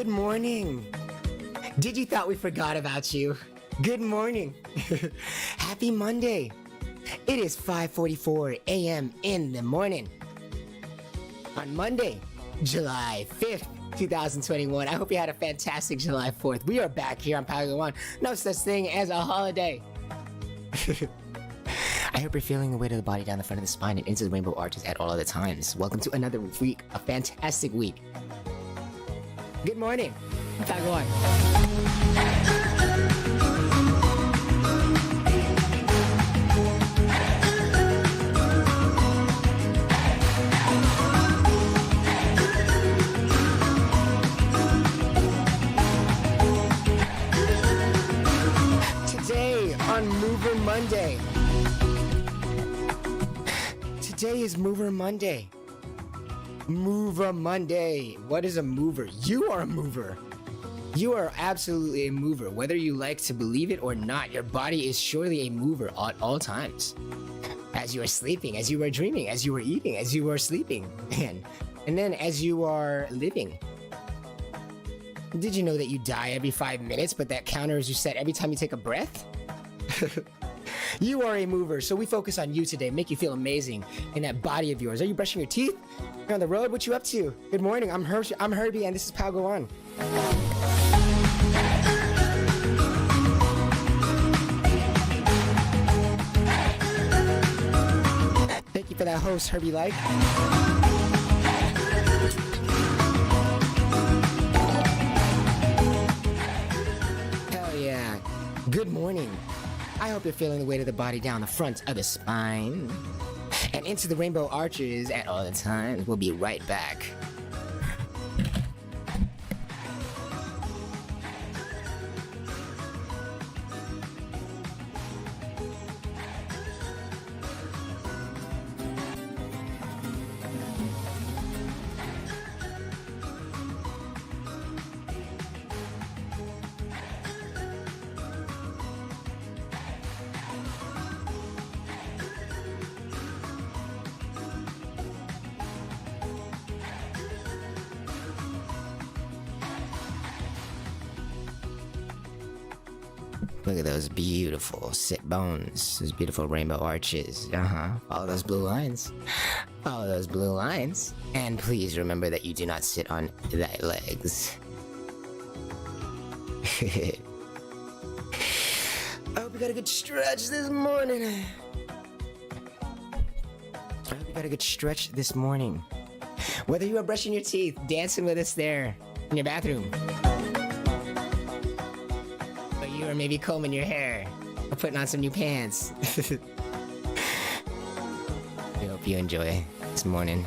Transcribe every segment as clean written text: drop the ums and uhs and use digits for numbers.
Good morning. Did you thought we forgot about you? Good morning. Happy Monday. It is 5:44 a.m. in the morning. On Monday, July 5th, 2021. I hope you had a fantastic July 4th. We are back here on Power One. No such thing as a holiday. I hope you're feeling the weight of the body down the front of the spine and into the rainbow arches at all other times. Welcome to another week, a fantastic week. Good morning. Power One. On Mover Monday. Today is Mover Monday. Mover Monday. What is a mover? You are a mover. You are absolutely a mover. Whether you like to believe it or not, your body is surely a mover at all times. As you are sleeping, as you are dreaming, as you are eating, as you are sleeping, and then as you are living. Did you know that you die every 5 minutes, but that counter is reset every time you take a breath? You are a mover, so we focus on you today, make you feel amazing in that body of yours. Are you brushing your teeth? You're on the road? What you up to? Good morning, I'm Herbie, and this is Pow Go On. Thank you for that host, Herbie Like. Hell yeah. Good morning. I hope you're feeling the weight of the body down the front of the spine and into the rainbow arches at all the times. We'll be right back. Look at those beautiful sit bones, those beautiful rainbow arches. Follow those blue lines. Follow those blue lines. And please remember that you do not sit on thy legs. I hope you got a good stretch this morning. I hope you got a good stretch this morning. Whether you are brushing your teeth, dancing with us there in your bathroom, or maybe combing your hair, or putting on some new pants. We hope you enjoy this morning.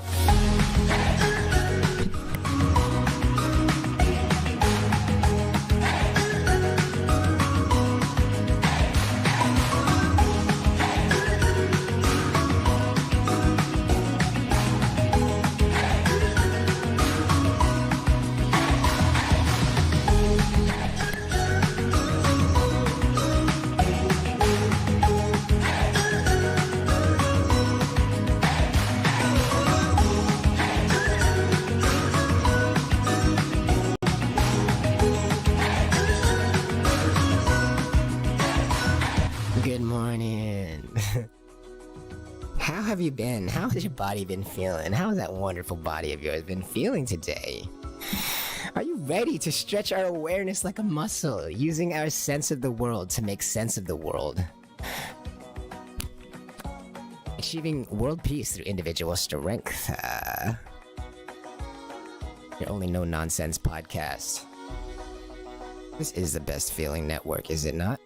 How have you been? How has your body been feeling? How has that wonderful body of yours been feeling today? Are you ready to stretch our awareness like a muscle, using our sense of the world to make sense of the world? Achieving world peace through individual strength. Your only no-nonsense podcast. This is the best feeling network, is it not?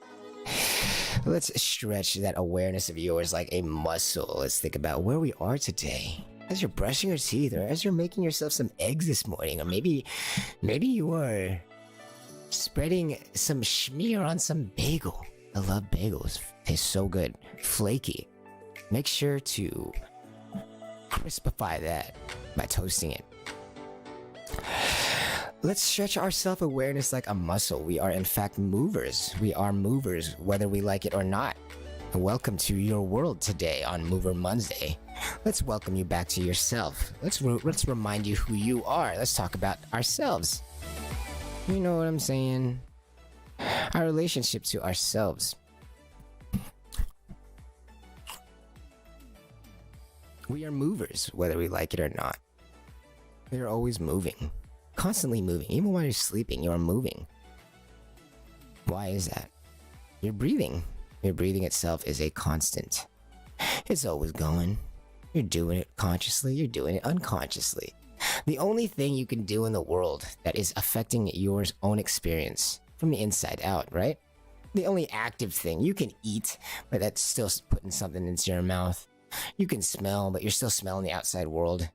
Let's stretch that awareness of yours like a muscle. Let's think about where we are today. As you're brushing your teeth, or as you're making yourself some eggs this morning, or maybe you are spreading some schmear on some bagel. I love bagels. Tastes so good. Flaky. Make sure to crispify that by toasting it. Let's stretch our self-awareness like a muscle. We are in fact movers. We are movers whether we like it or not. Welcome to your world today on Mover Monday. Let's welcome you back to yourself. Let's remind you who you are. Let's talk about ourselves. You know what I'm saying? Our relationship to ourselves. We are movers, whether we like it or not. We are always moving. Constantly moving. Even while you're sleeping, you are moving. Why is that? You're breathing. Your breathing itself is a constant. It's always going. You're doing it consciously, you're doing it unconsciously. The only thing you can do in the world that is affecting your own experience from the inside out, right? The only active thing, you can eat, but that's still putting something into your mouth. You can smell, but you're still smelling the outside world.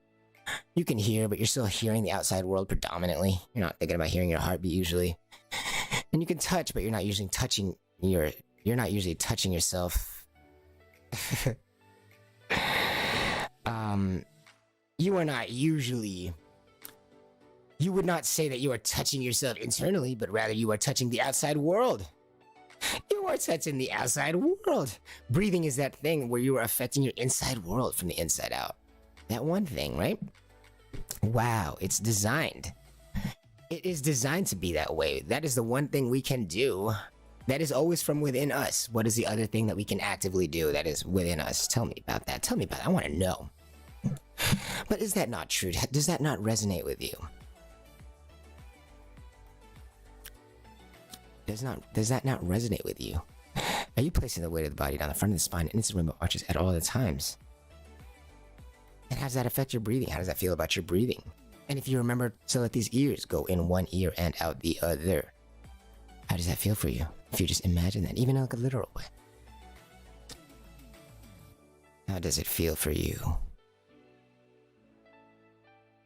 You can hear, but you're still hearing the outside world predominantly. You're not thinking about hearing your heartbeat usually. And you can touch, but you're not usually touching you're not usually touching yourself. You are not usually... You would not say that you are touching yourself internally, but rather you are touching the outside world. You are touching the outside world. Breathing is that thing where you are affecting your inside world from the inside out. That one thing, right? Wow, it's designed. It is designed to be that way. That is the one thing we can do. That is always from within us. What is the other thing that we can actively do that is within us? Tell me about that. Tell me about it. I want to know. But is that not true? Does that not resonate with you? Does that not resonate with you? Are you placing the weight of the body down the front of the spine and its remote arches at all the times? And how does that affect your breathing? How does that feel about your breathing? And if you remember to let these ears go in one ear and out the other, how does that feel for you? If you just imagine that, even in like a literal way. How does it feel for you?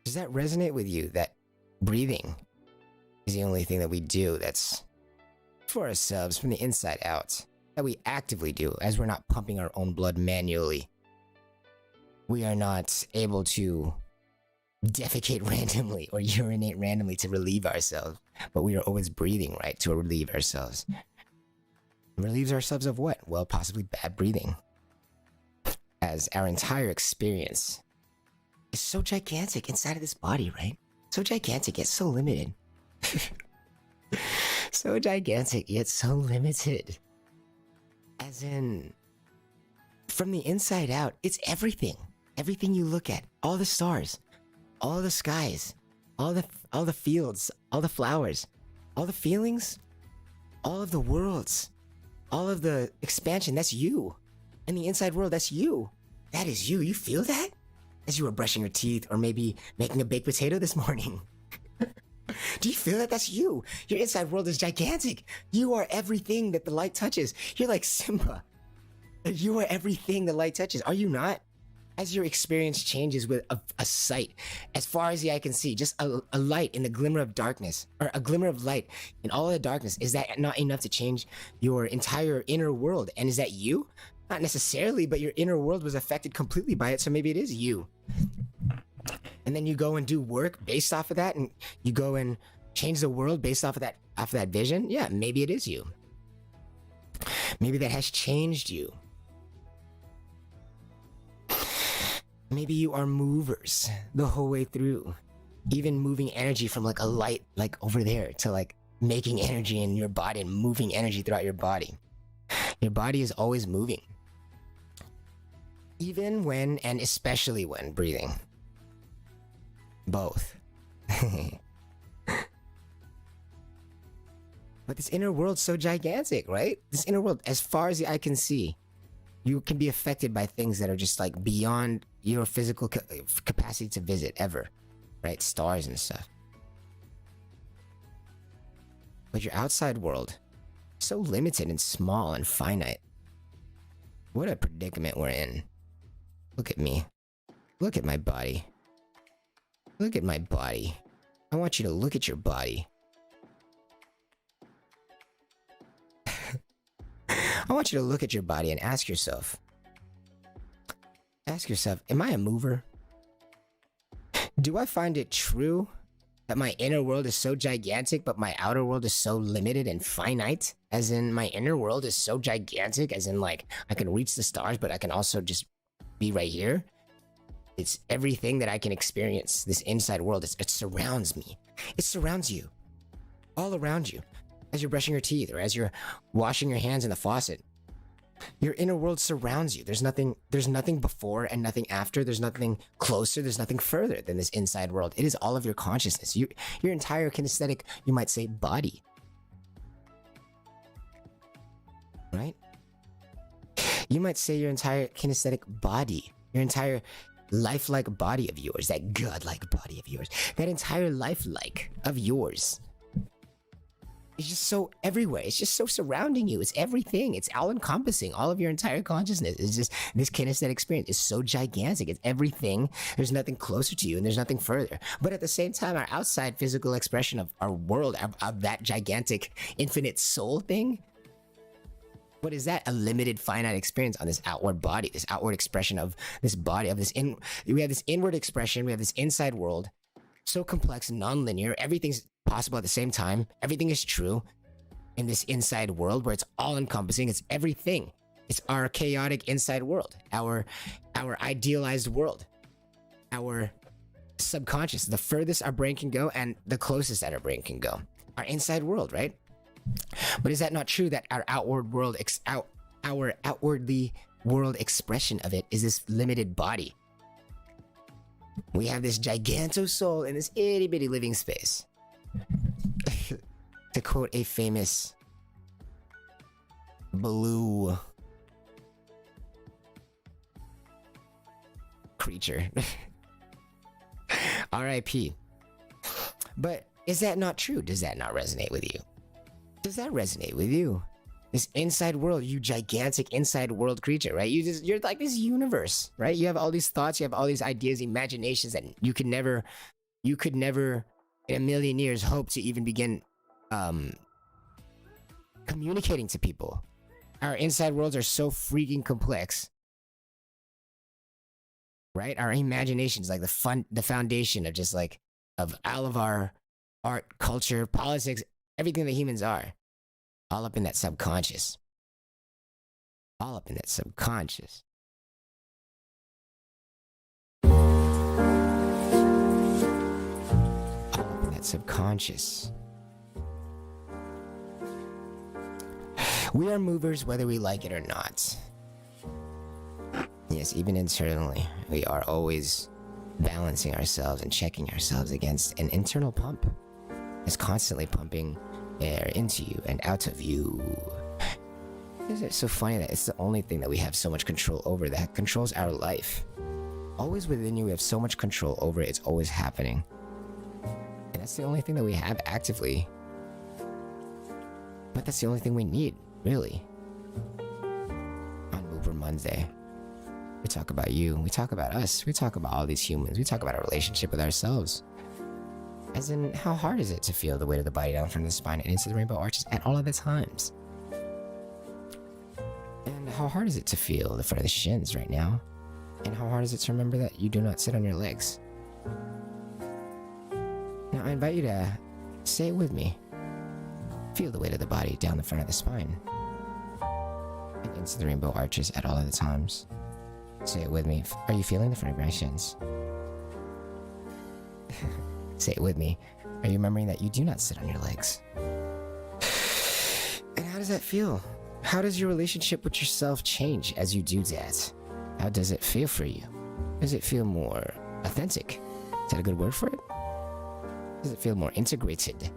Does that resonate with you, that breathing is the only thing that we do that's for ourselves from the inside out, that we actively do, as we're not pumping our own blood manually? We are not able to defecate randomly or urinate randomly to relieve ourselves, but we are always breathing, right, to relieve ourselves. Relieves ourselves of what? Well, possibly bad breathing. As our entire experience is so gigantic inside of this body, right? So gigantic yet so limited. So gigantic yet so limited. As in, from the inside out, it's everything. Everything you look at, all the stars, all the skies, all the fields, all the flowers, all the feelings, all of the worlds, all of the expansion, that's you. And the inside world, that's you. That is you. You feel that? As you were brushing your teeth or maybe making a baked potato this morning. Do you feel that? That's you. Your inside world is gigantic. You are everything that the light touches. You're like Simba. You are everything the light touches. Are you not? As your experience changes with a sight, as far as the eye can see, just a light in the glimmer of darkness, or a glimmer of light in all of the darkness, is that not enough to change your entire inner world? And is that you? Not necessarily, but your inner world was affected completely by it, so maybe it is you. And then you go and do work based off of that, and you go and change the world based off of that vision. Yeah, maybe it is you. Maybe that has changed you. Maybe you are movers the whole way through. Even moving energy from like a light like over there to like making energy in your body and moving energy throughout your body. Your body is always moving. Even when and especially when breathing. Both. But this inner world's so gigantic, right? This inner world, as far as the eye can see, you can be affected by things that are just like beyond your physical capacity to visit ever, right? Stars and stuff. But your outside world, so limited and small and finite. What a predicament we're in. Look at me. Look at my body. Look at my body. I want you to look at your body. I want you to look at your body and ask yourself, am I a mover? Do I find it true that my inner world is so gigantic, but my outer world is so limited and finite? As in, my inner world is so gigantic, as in like, I can reach the stars, but I can also just be right here. It's everything that I can experience, this inside world. It surrounds me. It surrounds you. all around you. As you're brushing your teeth or as you're washing your hands in the faucet, your inner world surrounds you. There's nothing before and nothing after. There's nothing closer. There's nothing further than this inside world. It is all of your consciousness. Your entire kinesthetic, you might say, body. Right? You might say your entire kinesthetic body, your entire lifelike body of yours, that godlike body of yours, that entire lifelike of yours. It's just so everywhere. It's just so surrounding you. It's everything. It's all encompassing. All of your entire consciousness. It's just this kinesthetic experience is so gigantic. It's everything. There's nothing closer to you and there's nothing further. But at the same time, our outside physical expression of our world, of that gigantic infinite soul thing, what is that? A limited finite experience on this outward body, this outward expression of this body, of this we have this inward expression, we have this inside world, so complex, non-linear, everything's possible at the same time. Everything is true in this inside world where it's all encompassing. It's everything. It's our chaotic inside world, our idealized world, our subconscious, the furthest our brain can go and the closest that our brain can go. Our inside world, right? But is that not true that our outward world, our outwardly world expression of it is this limited body? We have this giganto soul in this itty bitty living space. To quote a famous blue creature. R.I.P. But is that not true? Does that not resonate with you? Does that resonate with you? This inside world, you gigantic inside world creature, right? You're like this universe, right? You have all these thoughts, you have all these ideas, imaginations that you could never in a million years hope to even begin communicating to people. Our inside worlds are so freaking complex, right? Our imagination is like the foundation of just like of all of our art, culture, politics, everything that humans are, all up in that subconscious. All up in that subconscious. Subconscious. We are movers whether we like it or not. Yes, even internally, we are always balancing ourselves and checking ourselves against an internal pump. It's constantly pumping air into you and out of you. Isn't it so funny that it's the only thing that we have so much control over, that controls our life? Always within you, we have so much control over it. It's always happening. And that's the only thing that we have actively. But that's the only thing we need, really. On Mover Monday, we talk about you, we talk about us, we talk about all these humans, we talk about our relationship with ourselves. As in, how hard is it to feel the weight of the body down from the spine and into the rainbow arches at all of the times? And how hard is it to feel the front of the shins right now? And how hard is it to remember that you do not sit on your legs? Now I invite you to say it with me. Feel the weight of the body down the front of the spine and into the rainbow arches at all of the times. Say it with me. Are you feeling the front of your shins? Say it with me. Are you remembering that you do not sit on your legs? And how does that feel? How does your relationship with yourself change as you do that? How does it feel for you? Does it feel more authentic? Is that a good word for it? Does it feel more integrated?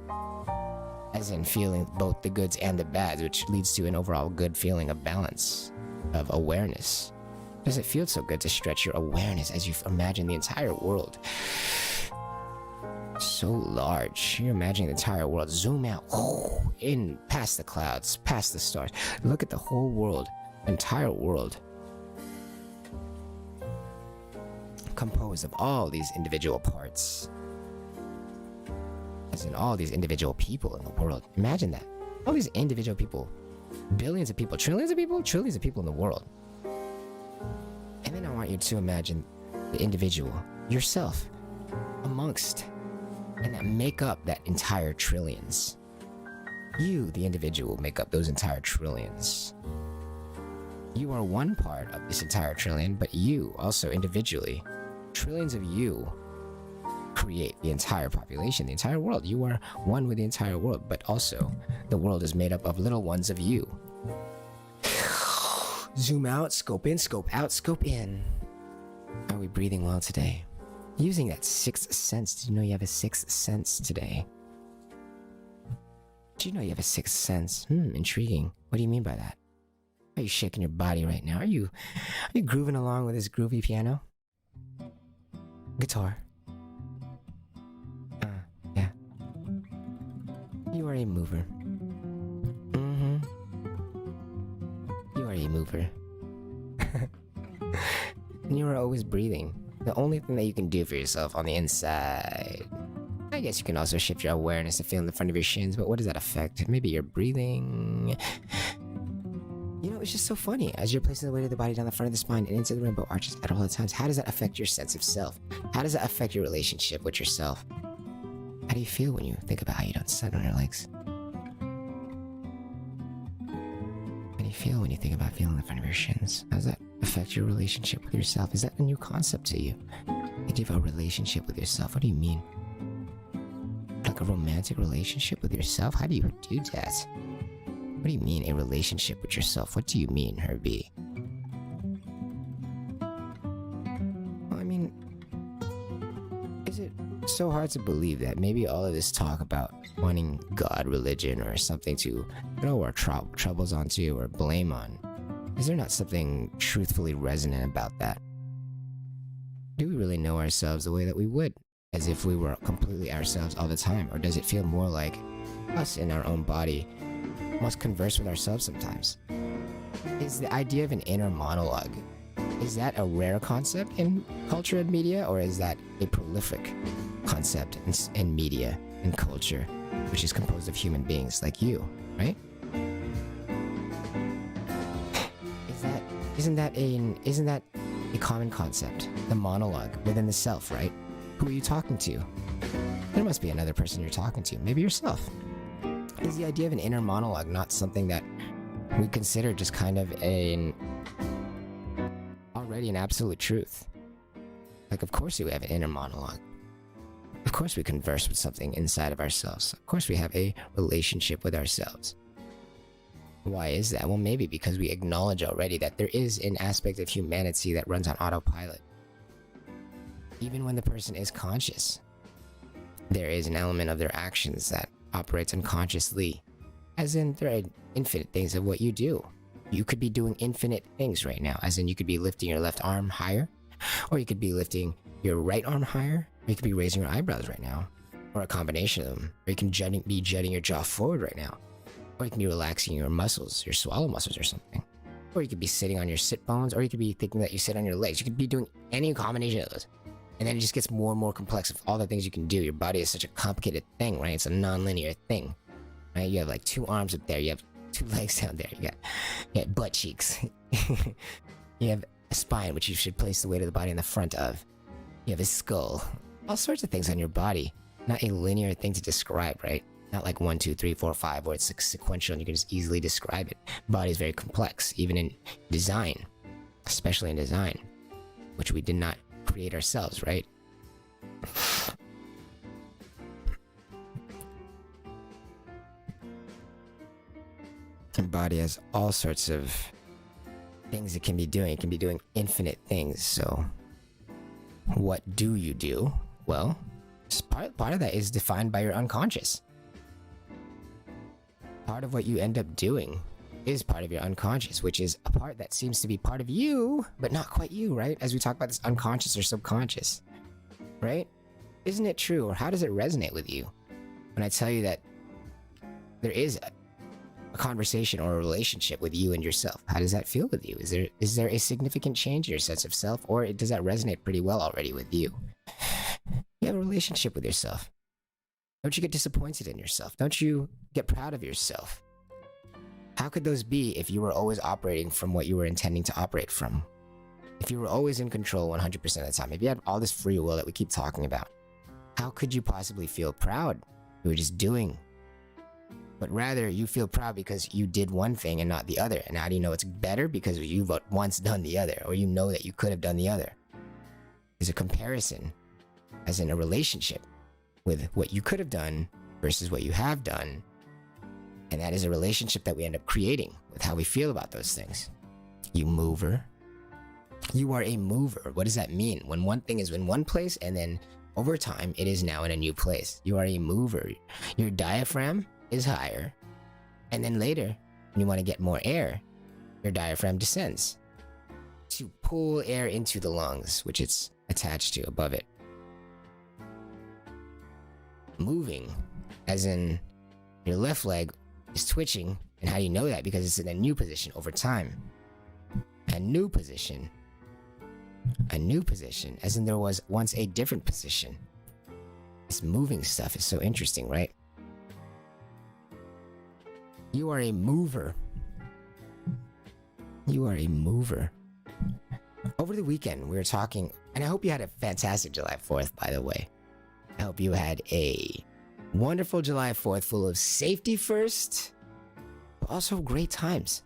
As in feeling both the goods and the bads, which leads to an overall good feeling of balance, of awareness. Does it feel so good to stretch your awareness as you imagine the entire world? So large. You're imagining the entire world. Zoom out. In past the clouds, past the stars. Look at the whole world. The entire world. Composed of all these individual parts. As in all these individual people in the world. Imagine that. All these individual people. Billions of people. Trillions of people. Trillions of people in the world. And then I want you to imagine the individual. Yourself. Amongst. And that make up that entire trillions. You, the individual, make up those entire trillions. You are one part of this entire trillion, but you also individually. Trillions of you create the entire population, the entire world. You are one with the entire world, but also the world is made up of little ones of you. Zoom out, scope in, scope out, scope in. Are we breathing well today? Using that sixth sense. Did you know you have a sixth sense today? Did you know you have a sixth sense? Intriguing. What do you mean by that? Are you shaking your body right now? Are you grooving along with this groovy piano? Guitar. Yeah. You are a mover. You are a mover. And you are always breathing. The only thing that you can do for yourself on the inside. I guess you can also shift your awareness to feel in the front of your shins, but what does that affect? Maybe you're breathing. You know, it's just so funny. As you're placing the weight of the body down the front of the spine and into the rainbow arches at all the times, how does that affect your sense of self? How does that affect your relationship with yourself? How do you feel when you think about how you don't sit on your legs? How do you feel when you think about feeling the front of your shins? How does that affect your relationship with yourself? Is that a new concept to you? You have a relationship with yourself. What do you mean? Like a romantic relationship with yourself? How do you do that? What do you mean, a relationship with yourself? What do you mean, Herbie? Well, I mean, is it so hard to believe that maybe all of this talk about wanting God, religion, or something to throw our troubles onto or blame on, is there not something truthfully resonant about that? Do we really know ourselves the way that we would, as if we were completely ourselves all the time? Or does it feel more like us in our own body must converse with ourselves sometimes? Is the idea of an inner monologue, is that a rare concept in culture and media, or is that a prolific concept in media and culture, which is composed of human beings like you, right? Isn't that a common concept? The monologue within the self, right? Who are you talking to? There must be another person you're talking to, maybe yourself. Is the idea of an inner monologue not something that we consider just kind of already an absolute truth? Like, of course we have an inner monologue. Of course we converse with something inside of ourselves. Of course we have a relationship with ourselves. Why is that? Well, maybe because we acknowledge already that there is an aspect of humanity that runs on autopilot. Even when the person is conscious, there is an element of their actions that operates unconsciously. As in, there are infinite things of what you do. You could be doing infinite things right now. As in, you could be lifting your left arm higher, or you could be lifting your right arm higher, or you could be raising your eyebrows right now, or a combination of them. Or you can be jutting your jaw forward right now. Or you can be relaxing your muscles, your swallow muscles or something. Or you could be sitting on your sit bones, or you could be thinking that you sit on your legs. You could be doing any combination of those. And then it just gets more and more complex of all the things you can do. Your body is such a complicated thing, right? It's a non-linear thing, right? You have like 2 arms up there. You have 2 legs down there. You got butt cheeks. You have a spine, which you should place the weight of the body in the front of. You have a skull. All sorts of things on your body. Not a linear thing to describe, right? Not like 1, 2, 3, 4, 5, where it's like sequential and you can just easily describe it. Body is very complex, even in design, especially in design, which we did not create ourselves, right? Your body has all sorts of things it can be doing. It can be doing infinite things. So what do you do? Well, part of that is defined by your unconscious. Part of what you end up doing is part of your unconscious, which is a part that seems to be part of you, but not quite you, right? As we talk about this unconscious or subconscious, right? Isn't it true? Or how does it resonate with you when I tell you that there is a conversation or a relationship with you and yourself? How does that feel with you? Is there a significant change in your sense of self, or does that resonate pretty well already with you? You have a relationship with yourself. Don't you get disappointed in yourself? Don't you get proud of yourself? How could those be if you were always operating from what you were intending to operate from? If you were always in control 100% of the time, if you had all this free will that we keep talking about, how could you possibly feel proud? You were just doing. But rather, you feel proud because you did one thing and not the other. And how do you know it's better? Because you've once done the other, or you know that you could have done the other. There's a comparison as in a relationship with what you could have done versus what you have done. And that is a relationship that we end up creating with how we feel about those things. You mover. You are a mover. What does that mean? When one thing is in one place and then over time it is now in a new place. You are a mover. Your diaphragm is higher. And then later, when you want to get more air, your diaphragm descends to pull air into the lungs, which it's attached to above it. Moving, as in your left leg is twitching. And how do you know that? Because it's in a new position over time. A new position. A new position, as in there was once a different position. This moving stuff is so interesting, right? You are a mover. You are a mover. Over the weekend, we were talking, and I hope you had a fantastic July 4th, by the way. I hope you had a wonderful July 4th full of safety first, but also great times.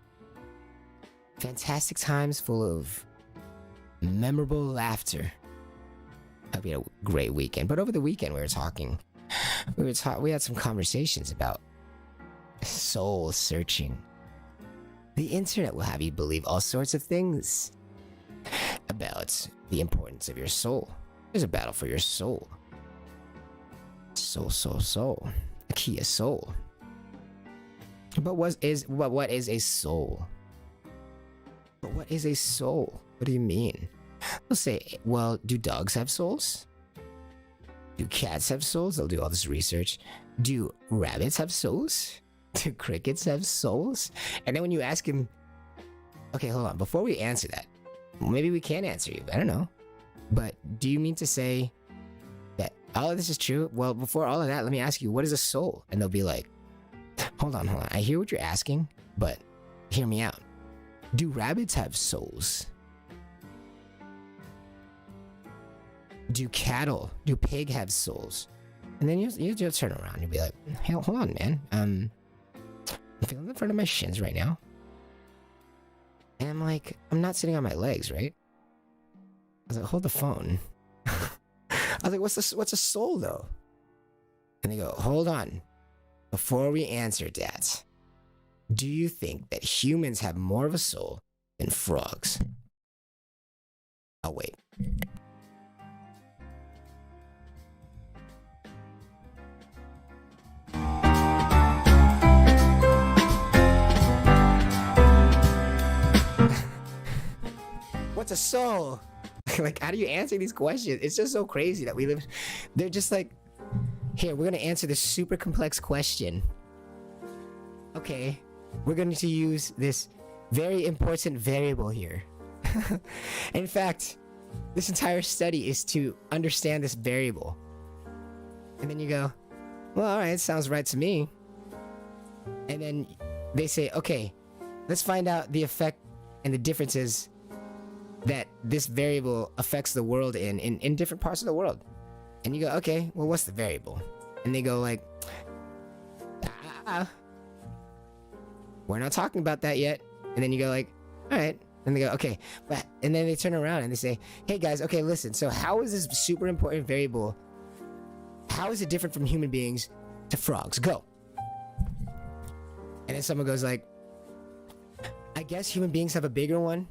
Fantastic times full of memorable laughter. I hope you had a great weekend. But over the weekend, we were talking. We had some conversations about soul searching. The internet will have you believe all sorts of things about the importance of your soul. There's a battle for your soul. Soul. A key of soul. But what is a soul? But what is a soul? What do you mean? They'll say, well, do dogs have souls? Do cats have souls? They'll do all this research. Do rabbits have souls? Do crickets have souls? And then when you ask him, okay, hold on, before we answer that, maybe we can answer you, I don't know. But do you mean to say that all of this is true? Well, before all of that, let me ask you, what is a soul? And they'll be like, hold on, I hear what you're asking, but hear me out. Do rabbits have souls? Do pig have souls? And then you just turn around and be like, hey, hold on, man. I'm feeling the front of my shins right now. And I'm like, I'm not sitting on my legs, right? I was like, hold the phone. I was like, what's a soul though? And they go, hold on. Before we answer that, do you think that humans have more of a soul than frogs? I'll wait. What's a soul? Like, how do you answer these questions? It's just so crazy that we live. They're just like, here, we're gonna answer this super complex question. Okay, we're going to use this very important variable here. In fact, this entire study is to understand this variable. And then you go, well, all right, sounds right to me. And then they say, okay, let's find out the effect and the differences that this variable affects the world in different parts of the world. And you go, okay, well, what's the variable? And they go like, we're not talking about that yet. And then you go like, all right. And they go, okay. But, and then they turn around and they say, hey guys, okay, listen. So how is this super important variable? How is it different from human beings to frogs? Go. And then someone goes like, I guess human beings have a bigger one.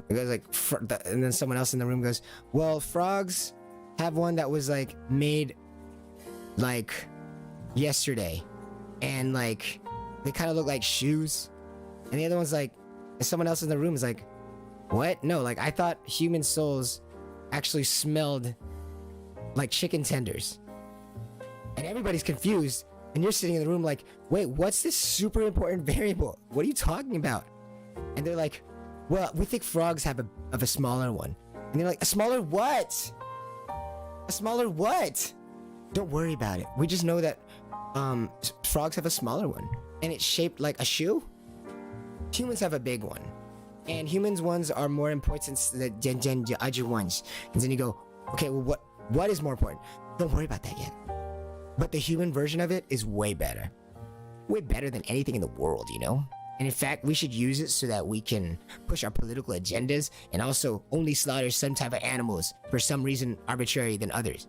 It goes like, and then someone else in the room goes, well, frogs have one that was like made like yesterday, and like they kind of look like shoes. And the other one's like, and someone else in the room is like, what? No, like I thought human souls actually smelled like chicken tenders. And everybody's confused, and you're sitting in the room like, wait, what's this super important variable? What are you talking about? And they're like, well, we think frogs have a smaller one. And they're like, a smaller what? A smaller what? Don't worry about it. We just know that frogs have a smaller one. And it's shaped like a shoe. Humans have a big one. And humans' ones are more important than the other ones. And then you go, okay, well, what is more important? Don't worry about that yet. But the human version of it is way better. Way better than anything in the world, you know? And in fact, we should use it so that we can push our political agendas and also only slaughter some type of animals for some reason arbitrary than others.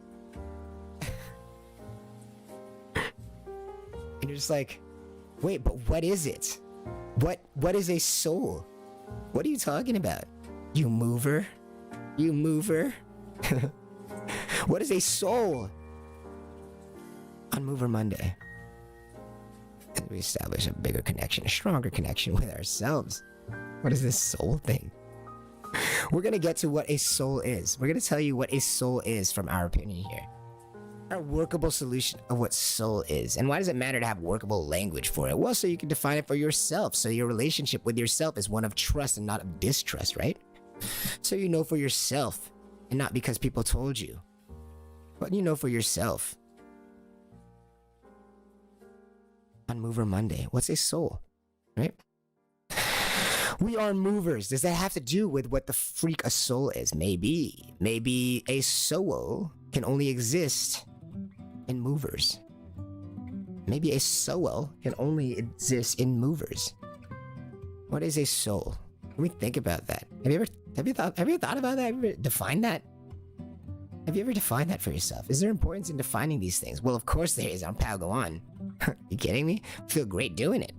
And you're just like, wait, but what is it? What is a soul? What are you talking about? You mover? You mover? What is a soul? On Mover Monday, as we establish a bigger connection, a stronger connection with ourselves. What is this soul thing? We're gonna get to what a soul is. We're gonna tell you what a soul is from our opinion here. Our workable solution of what soul is. And why does it matter to have workable language for it? Well, so you can define it for yourself. So your relationship with yourself is one of trust and not of distrust, right? So you know for yourself, and not because people told you, but you know for yourself. On Mover Monday, what's a soul, right? We are movers. Does that have to do with what the freak a soul is? Maybe. Maybe a soul can only exist in movers. Maybe a soul can only exist in movers. What is a soul? Let me think about that. Have you thought about that? Have you ever defined that? Have you ever defined that for yourself? Is there importance in defining these things? Well, of course there is on Go On. You kidding me? I feel great doing it.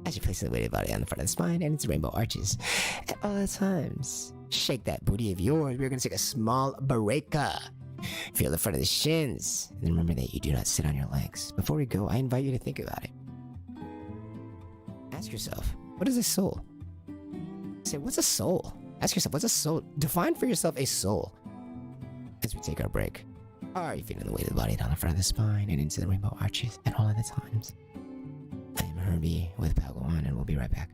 As you place the weighted body on the front of the spine and its rainbow arches at all times. Shake that booty of yours. We're going to take a small bareka. Feel the front of the shins. And remember that you do not sit on your legs. Before we go, I invite you to think about it. Ask yourself, what is a soul? Say, what's a soul? Ask yourself, what's a soul? Define for yourself a soul. As we take our break, are you feeling the weight of the body down the front of the spine and into the rainbow arches at all of the times? I am Herbie with Go On, and we'll be right back.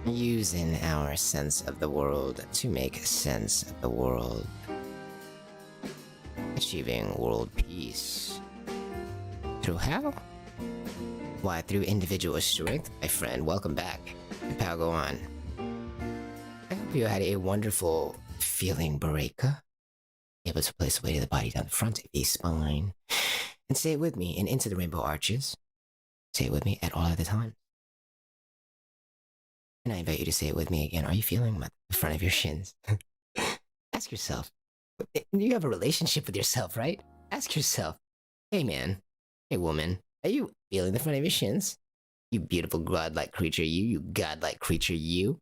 Using our sense of the world to make sense of the world. Achieving world peace. Through how? Why, through individual strength, my friend. Welcome back to Go On. I hope you had a wonderful feeling, Bareka. Able to place the weight of the body down the front of the spine. And say it with me and into the rainbow arches. Say it with me at all of the time. And I invite you to say it with me again. Are you feeling the front of your shins? Ask yourself. You have a relationship with yourself, right? Ask yourself. Hey man, hey woman, are you feeling the front of your shins? You beautiful godlike creature, you godlike creature, you.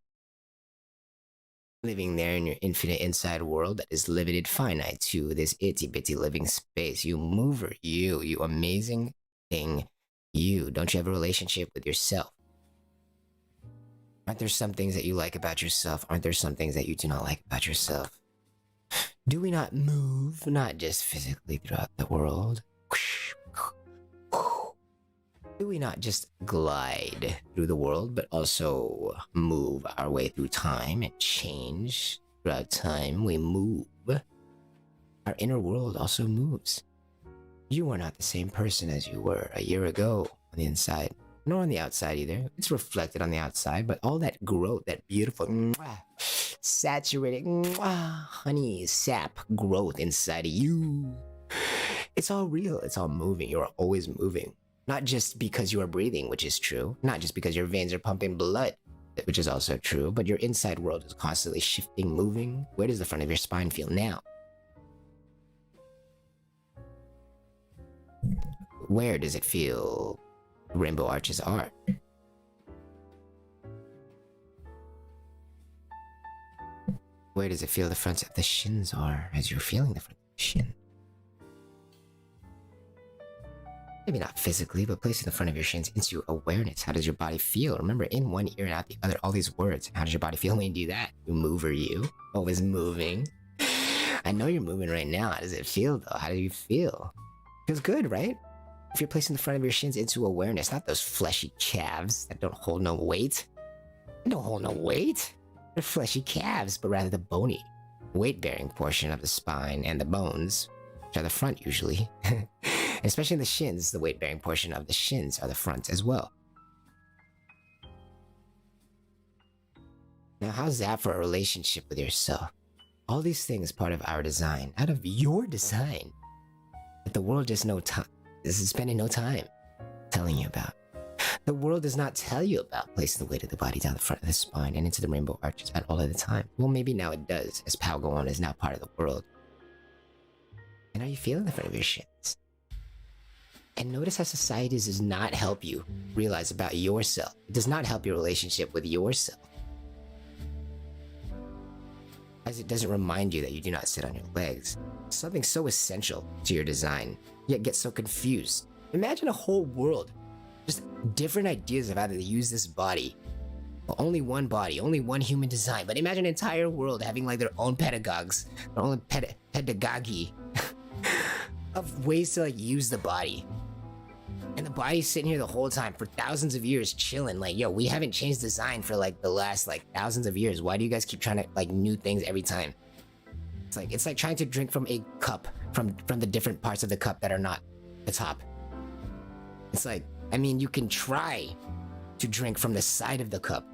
Living there in your infinite inside world that is limited finite to this itty bitty living space. You mover, you amazing thing You. Don't you have a relationship with yourself? Aren't there some things that you like about yourself? Aren't there some things that you do not like about yourself? Do we not move, not just physically throughout the world? Do we not just glide through the world, but also move our way through time and change? Throughout time, we move. Our inner world also moves. You are not the same person as you were a year ago on the inside, nor on the outside either. It's reflected on the outside, but all that growth, that beautiful, saturated, honey, sap growth inside of you, it's all real. It's all moving. You're always moving. Not just because you are breathing, which is true. Not just because your veins are pumping blood, which is also true. But your inside world is constantly shifting, moving. Where does the front of your spine feel now? Where does it feel rainbow arches are? Where does it feel the fronts of the shins are as you're feeling the front of the shin? Maybe not physically, but placing the front of your shins into awareness. How does your body feel? Remember, in one ear and out the other, all these words. How does your body feel when you do that? You move, or you? Always moving. I know you're moving right now. How does it feel, though? How do you feel? Feels good, right? If you're placing the front of your shins into awareness, not those fleshy calves that don't hold no weight. They don't hold no weight. They're fleshy calves, but rather the bony, weight-bearing portion of the spine and the bones, which are the front usually. Especially the shins, the weight-bearing portion of the shins are the front as well. Now, how's that for a relationship with yourself? All these things part of our design, out of your design, that the world just is spending no time telling you about. The world does not tell you about placing the weight of the body down the front of the spine and into the rainbow arches at all of the time. Well, maybe now it does, as Palgoan is now part of the world. And are you feeling the front of your shins? And notice how society does not help you realize about yourself. It does not help your relationship with yourself. As it doesn't remind you that you do not sit on your legs. Something so essential to your design, yet get so confused. Imagine a whole world, just different ideas of how to use this body. Well, only one body, only one human design, but imagine an entire world having like their own pedagogues, their own pedagogy of ways to like use the body. And the body's sitting here the whole time for thousands of years chilling like, yo, we haven't changed design for like the last like thousands of years. Why do you guys keep trying to like new things every time? It's like trying to drink from a cup from the different parts of the cup that are not the top. It's like, I mean, you can try to drink from the side of the cup,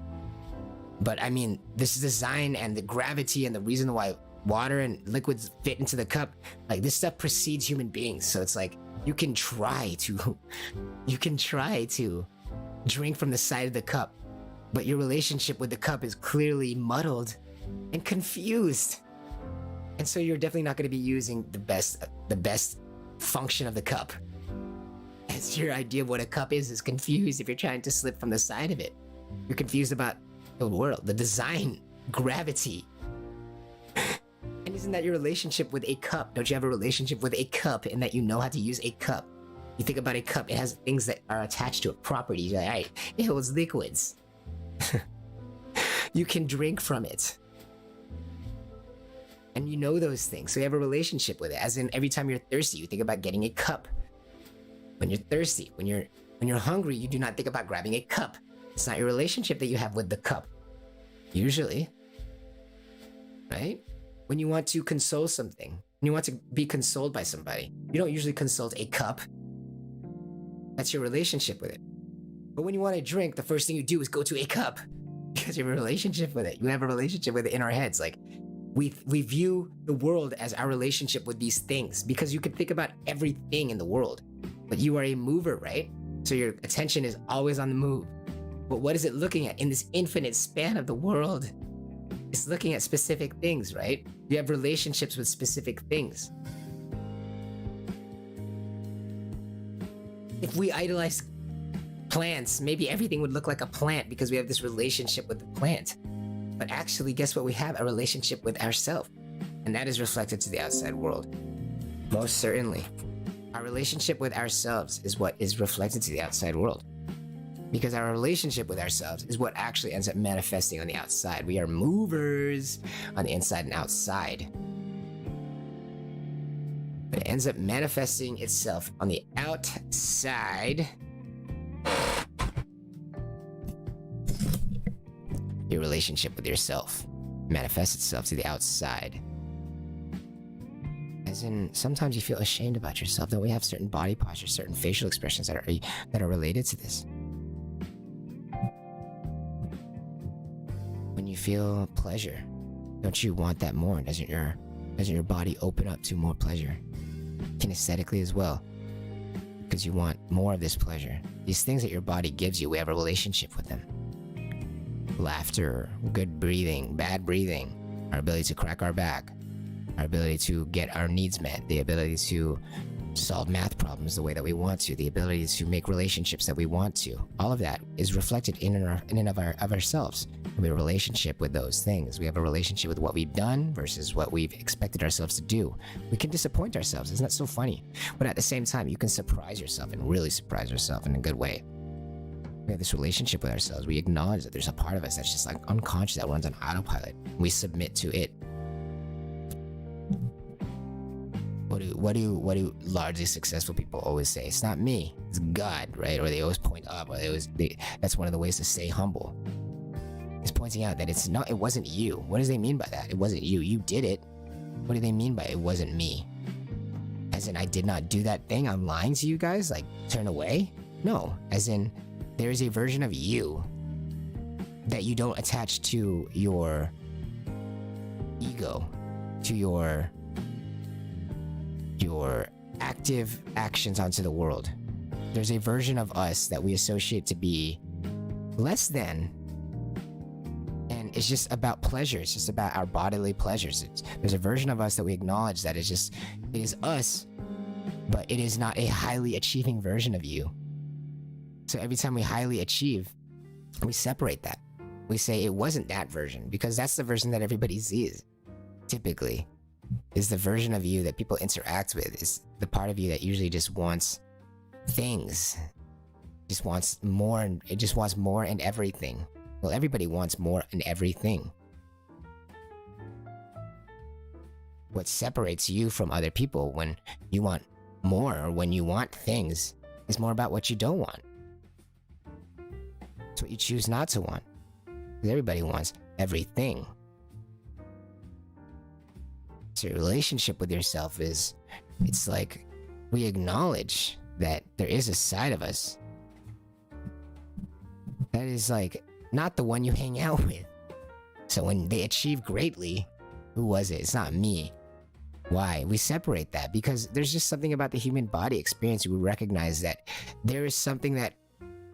but I mean, this design and the gravity and the reason why water and liquids fit into the cup, like this stuff precedes human beings. So it's like, you can try to drink from the side of the cup, but your relationship with the cup is clearly muddled and confused. And so you're definitely not going to be using the best function of the cup. As your idea of what a cup is confused if you're trying to slip from the side of it. You're confused about the world, the design, gravity. And isn't that your relationship with a cup? Don't you have a relationship with a cup in that you know how to use a cup? You think about a cup, it has things that are attached to it, properties. You're like, all right, it holds liquids. You can drink from it. And you know those things, so you have a relationship with it. As in, every time you're thirsty, you think about getting a cup. When you're thirsty, when you're hungry, you do not think about grabbing a cup. It's not your relationship that you have with the cup. Usually. Right? When you want to console something, when you want to be consoled by somebody, you don't usually consult a cup. That's your relationship with it. But when you want to drink, the first thing you do is go to a cup because you have a relationship with it. You have a relationship with it in our heads. Like, we view the world as our relationship with these things because you can think about everything in the world, but you are a mover, right? So your attention is always on the move. But what is it looking at in this infinite span of the world? It's looking at specific things, right? You have relationships with specific things. If we idolize plants, maybe everything would look like a plant because we have this relationship with the plant. But actually, guess what? We have a relationship with ourselves. And that is reflected to the outside world. Most certainly. Our relationship with ourselves is what is reflected to the outside world. Because our relationship with ourselves is what actually ends up manifesting on the outside. We are movers on the inside and outside. But it ends up manifesting itself on the outside. Your relationship with yourself manifests itself to the outside. As in, sometimes you feel ashamed about yourself. Don't we have certain body postures, certain facial expressions that are related to this? When you feel pleasure, don't you want that more? Doesn't your body open up to more pleasure? Kinesthetically as well. Because you want more of this pleasure. These things that your body gives you, we have a relationship with them. Laughter, good breathing, bad breathing, our ability to crack our back, our ability to get our needs met, the ability to solve math problems the way that we want to, the ability to make relationships that we want to. All of that is reflected in and of ourselves. We have a relationship with those things. We have a relationship with what we've done versus what we've expected ourselves to do. We can disappoint ourselves. Isn't that so funny? But at the same time, you can surprise yourself and really surprise yourself in a good way. We have this relationship with ourselves. We acknowledge that there's a part of us that's just like unconscious that runs on autopilot. We submit to it. What do largely successful people always say? It's not me, it's God, right? Or they always point up, or that's one of the ways to stay humble. It's pointing out that it wasn't you. What does they mean by that? It wasn't you. You did it. What do they mean by it wasn't me? As in, I did not do that thing? I'm lying to you guys? Like, turn away? No. As in, there is a version of you that you don't attach to your ego, to your active actions onto the world. There's a version of us that we associate to be less than, and it's just about pleasure. It's just about our bodily pleasures. There's a version of us that we acknowledge that it is us, but it is not a highly achieving version of you. So every time we highly achieve, we separate that. We say it wasn't that version, because that's the version that everybody sees, typically. Is the version of you that people interact with, is the part of you that usually just wants things, just wants more, and it just wants more and everything. Well, everybody wants more and everything. What separates you from other people when you want more, or when you want things, is more about what you don't want. It's what you choose not to want. Because everybody wants everything. So your relationship with yourself it's like we acknowledge that there is a side of us that is like not the one you hang out with. So when they achieve greatly, who was it? It's not me. Why? We separate that because there's just something about the human body experience. We recognize that there is something that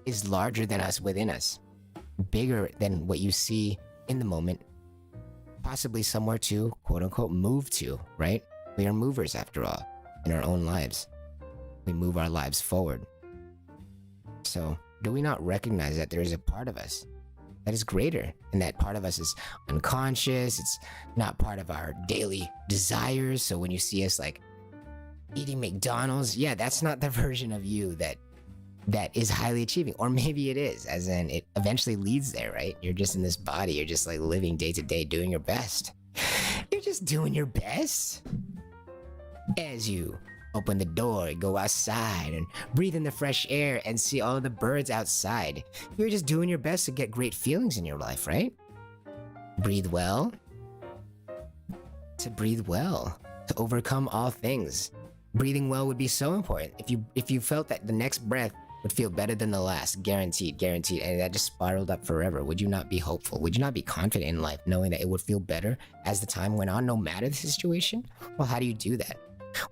is larger than us within us, bigger than what you see in the moment, possibly somewhere to quote unquote move to, right? We are movers after all in our own lives. We move our lives forward. So do we not recognize that there is a part of us that is greater, and that part of us is unconscious? It's not part of our daily desires. So when you see us like eating McDonald's, yeah, that's not the version of you that is highly achieving. Or maybe it is, as in it eventually leads there, right? You're just in this body, you're just like living day to day, doing your best. You're just doing your best. As you open the door, go outside and breathe in the fresh air and see all of the birds outside. You're just doing your best to get great feelings in your life, right? Breathe well. To breathe well, to overcome all things. Breathing well would be so important. If you felt that the next breath would feel better than the last, guaranteed, and that just spiraled up forever, would you not be hopeful? Would you not be confident in life, knowing that it would feel better as the time went on, no matter the situation? Well, how do you do that?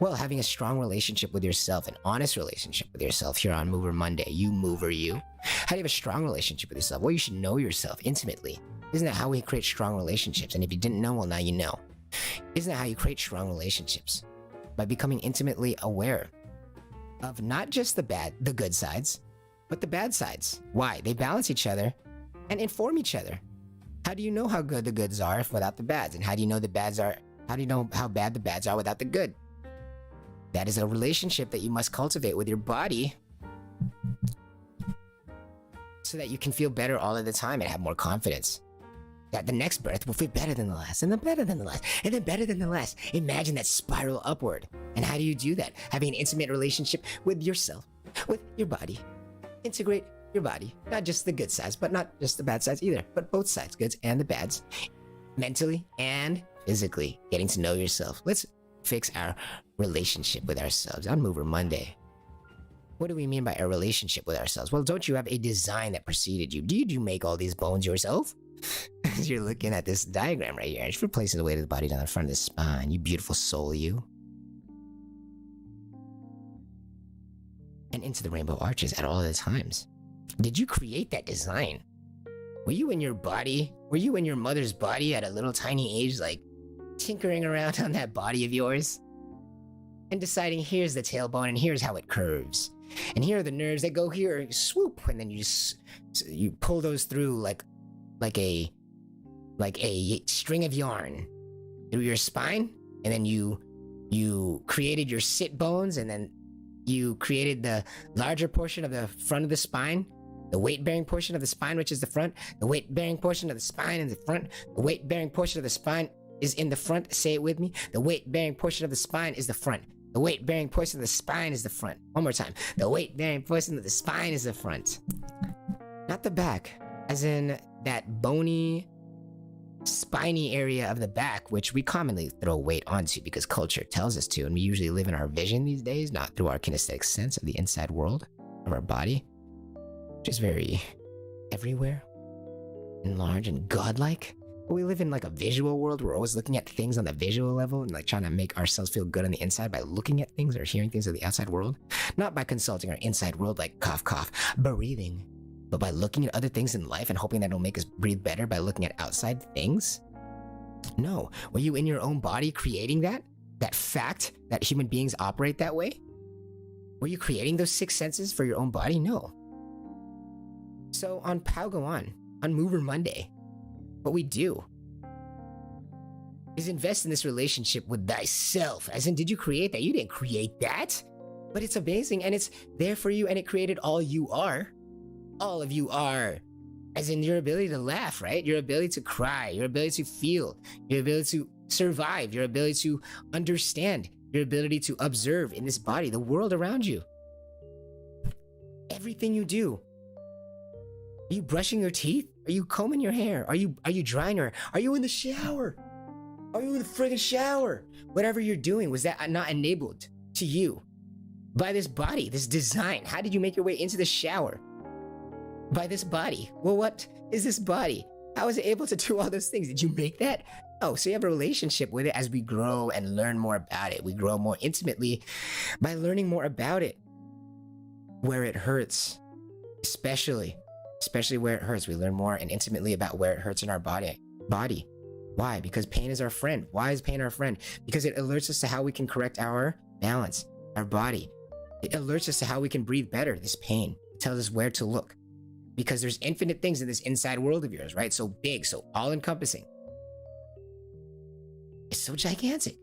Well, having a strong relationship with yourself, an honest relationship with yourself here on Mover Monday. You mover you. How do you have a strong relationship with yourself? Well, you should know yourself intimately. Isn't that how we create strong relationships? And if you didn't know, well, now you know. Isn't that how you create strong relationships? By becoming intimately aware of not just the good sides, but the bad sides. Why? They balance each other and inform each other. How do you know how good the goods are without the bads? And how do you know how bad the bads are without the good? That is a relationship that you must cultivate with your body so that you can feel better all of the time and have more confidence. That the next breath will feel better than the last, and then better than the last, and then better than the last. Imagine that spiral upward. And how do you do that? Having an intimate relationship with yourself, with your body. Integrate your body, not just the good sides, but not just the bad sides either, but both sides, goods and the bads, mentally and physically, getting to know yourself. Let's fix our relationship with ourselves on Mover Monday. What do we mean by a relationship with ourselves? Well, don't you have a design that preceded you? Did you make all these bones yourself? As you're looking at this diagram right here, just replacing the weight of the body down the front of the spine. You beautiful soul, you. And into the rainbow arches at all the times. Did you create that design? Were you in your body? Were you in your mother's body at a little tiny age, like tinkering around on that body of yours? And deciding, here's the tailbone and here's how it curves. And here are the nerves that go here, swoop, and then you pull those through like a string of yarn through your spine, and then you created your sit bones, and then you created the larger portion of the front of the spine, the weight-bearing portion of the spine, which is the front, the weight-bearing portion of the spine in the front, the weight-bearing portion of the spine is in the front. Say it with me. The weight-bearing portion of the spine is the front. The weight-bearing portion of the spine is the front. One more time. The weight-bearing portion of the spine is the front. Not the back, as in that bony, spiny area of the back, which we commonly throw weight onto because culture tells us to, and we usually live in our vision these days, not through our kinesthetic sense of the inside world of our body, which is very everywhere and large and godlike. But we live in like a visual world. We're always looking at things on the visual level and like trying to make ourselves feel good on the inside by looking at things or hearing things of the outside world, not by consulting our inside world like cough, cough, breathing, but by looking at other things in life and hoping that it'll make us breathe better by looking at outside things. No. Were you in your own body creating that fact that human beings operate that way? Were you creating those six senses for your own body? No. So on Go on Mover Monday, what we do is invest in this relationship with thyself. As in, did you create that? You didn't create that, but it's amazing and it's there for you, and it created all you are. All of you are. As in your ability to laugh, right? Your ability to cry, your ability to feel, your ability to survive, your ability to understand, your ability to observe in this body, the world around you. Everything you do. Are you brushing your teeth? Are you combing your hair? Are you drying your hair? Are you in the shower? Are you in the friggin' shower? Whatever you're doing, was that not enabled to you by this body, this design? How did you make your way into the shower? By this body. Well, what is this body? How is it able to do all those things? Did you make that? Oh, so you have a relationship with it as we grow and learn more about it. We grow more intimately by learning more about it. Where it hurts, especially where it hurts. We learn more and intimately about where it hurts in our body. Why? Because pain is our friend. Why is pain our friend? Because it alerts us to how we can correct our balance, our body. It alerts us to how we can breathe better, this pain. It tells us where to look. Because there's infinite things in this inside world of yours, right? So big, so all-encompassing. It's so gigantic.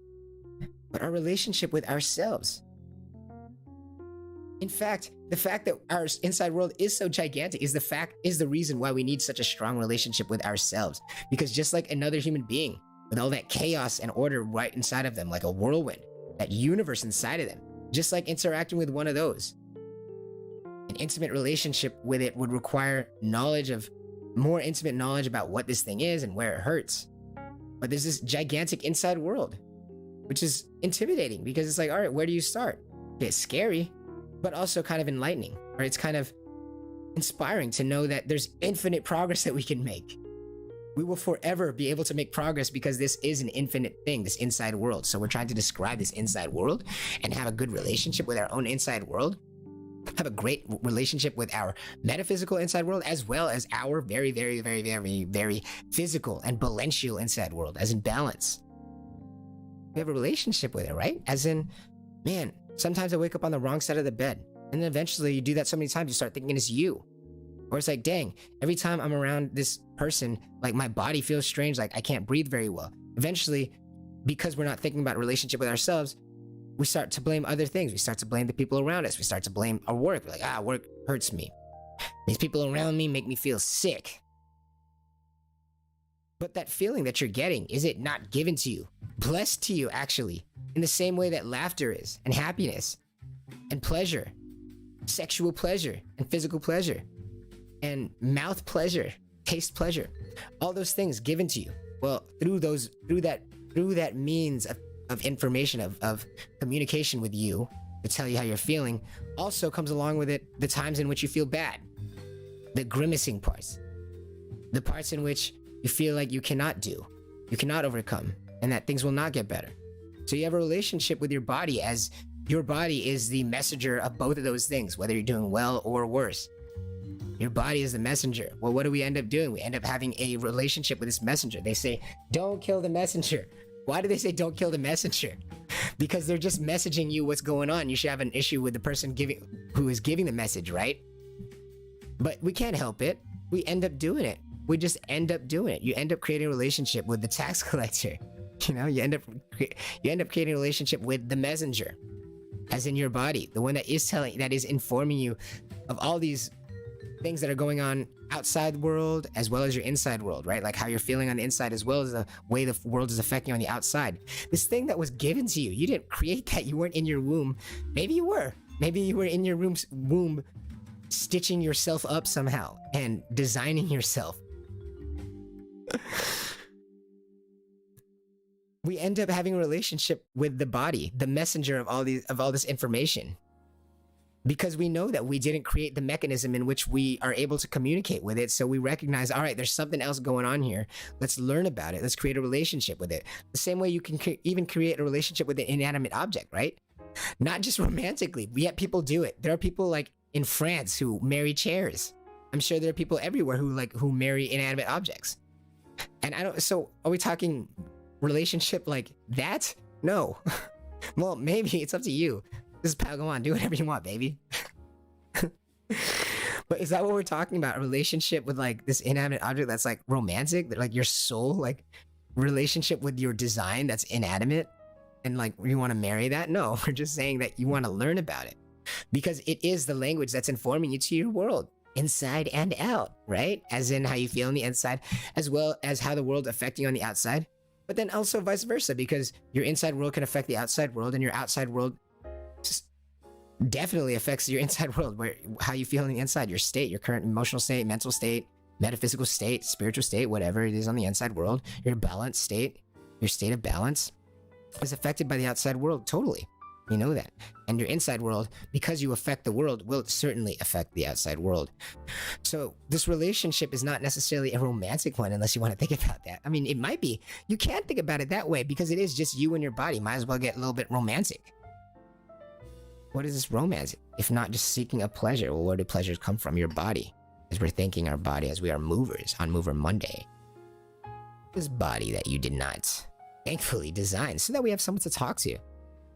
But our relationship with ourselves. In fact, the fact that our inside world is so gigantic is the reason why we need such a strong relationship with ourselves. Because just like another human being, with all that chaos and order right inside of them, like a whirlwind, that universe inside of them, just like interacting with one of those, an intimate relationship with it would require more intimate knowledge about what this thing is and where it hurts. But there's this gigantic inside world, which is intimidating because it's like, all right, where do you start? It's scary, but also kind of enlightening, or it's kind of inspiring to know that there's infinite progress that we can make. We will forever be able to make progress because this is an infinite thing, this inside world. So we're trying to describe this inside world and have a good relationship with our own inside world, have a great relationship with our metaphysical inside world, as well as our very, very, very, very, very physical and balential inside world, as in balance. We have a relationship with it, right? As in, man, sometimes I wake up on the wrong side of the bed. And then eventually you do that so many times, you start thinking it's you. Or it's like, dang, every time I'm around this person, like my body feels strange, like I can't breathe very well. Eventually, because we're not thinking about relationship with ourselves, we start to blame other things. We start to blame the people around us. We start to blame our work. We're like, work hurts me. These people around me make me feel sick. But that feeling that you're getting, is it not given to you? Blessed to you, actually, in the same way that laughter is, and happiness, and pleasure, sexual pleasure, and physical pleasure, and mouth pleasure, taste pleasure, all those things given to you. Well, through that means of information, of communication with you to tell you how you're feeling, also comes along with it the times in which you feel bad, the grimacing parts, the parts in which you feel like you cannot do, you cannot overcome, and that things will not get better. So you have a relationship with your body as your body is the messenger of both of those things, whether you're doing well or worse. Your body is the messenger. Well, what do we end up doing? We end up having a relationship with this messenger. They say, don't kill the messenger. Why do they say don't kill the messenger? Because they're just messaging you what's going on. You should have an issue with the person who is giving the message, right? But we can't help it. We end up doing it. We just end up doing it. You end up creating a relationship with the tax collector. You know, you end up creating a relationship with the messenger, as in your body, the one that is informing you of all these things that are going on outside the world as well as your inside world, right? Like how you're feeling on the inside as well as the way the world is affecting you on the outside. This thing that was given to you, you didn't create that. You weren't in your womb. Maybe you were. Maybe you were in your womb stitching yourself up somehow and designing yourself. We end up having a relationship with the body, the messenger of all this information, because we know that we didn't create the mechanism in which we are able to communicate with it. So we recognize, all right, there's something else going on here. Let's learn about it. Let's create a relationship with it. The same way you can even create a relationship with an inanimate object, right? Not just romantically, yet people do it. There are people like in France who marry chairs. I'm sure there are people everywhere who marry inanimate objects. And so are we talking relationship like that? No. Well, maybe it's up to you. This is Padawan. Do whatever you want, baby. But is that what we're talking about? A relationship with like this inanimate object that's like romantic? That like your soul, like relationship with your design that's inanimate? And like you want to marry that? No, we're just saying that you want to learn about it. Because it is the language that's informing you to your world. Inside and out, right? As in how you feel on the inside, as well as how the world affecting you on the outside. But then also vice versa, because your inside world can affect the outside world, and your outside world definitely affects your inside world, where how you feel on the inside, your state, your current emotional state, mental state, metaphysical state, spiritual state, whatever it is on the inside world, your balance state, your state of balance is affected by the outside world totally. You know that. And your inside world, because you affect the world, will certainly affect the outside world. So this relationship is not necessarily a romantic one unless you want to think about that. I mean, it might be. You can't think about it that way because it is just you and your body. Might as well get a little bit romantic. What is this romance? If not just seeking a pleasure? Well, where do pleasures come from? Your body. As we're thinking our body, as we are movers on Mover Monday. This body that you did not thankfully design so that we have someone to talk to.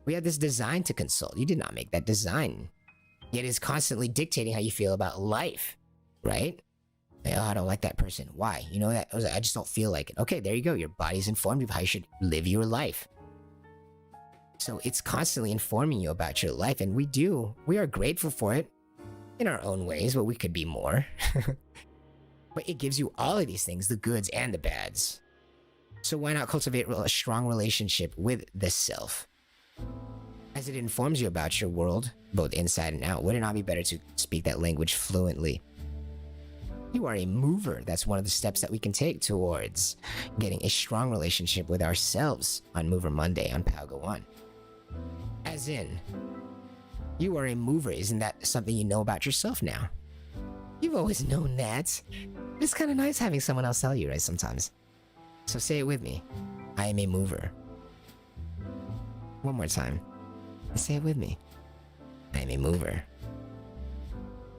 We have this design to consult. You did not make that design. Yet it's constantly dictating how you feel about life, right? Like, oh, I don't like that person. Why? You know that? I just don't feel like it. Okay, there you go. Your body's informed you of how you should live your life. So it's constantly informing you about your life, and we are grateful for it in our own ways, but we could be more. But it gives you all of these things, the goods and the bads. So why not cultivate a strong relationship with the self? As it informs you about your world, both inside and out, would it not be better to speak that language fluently? You are a mover. That's one of the steps that we can take towards getting a strong relationship with ourselves on Mover Monday on Palgo 1. As in, you are a mover. Isn't that something you know about yourself now? You've always known that. It's kind of nice having someone else tell you, right, sometimes. So say it with me. I am a mover. One more time. Say it with me. I am a mover.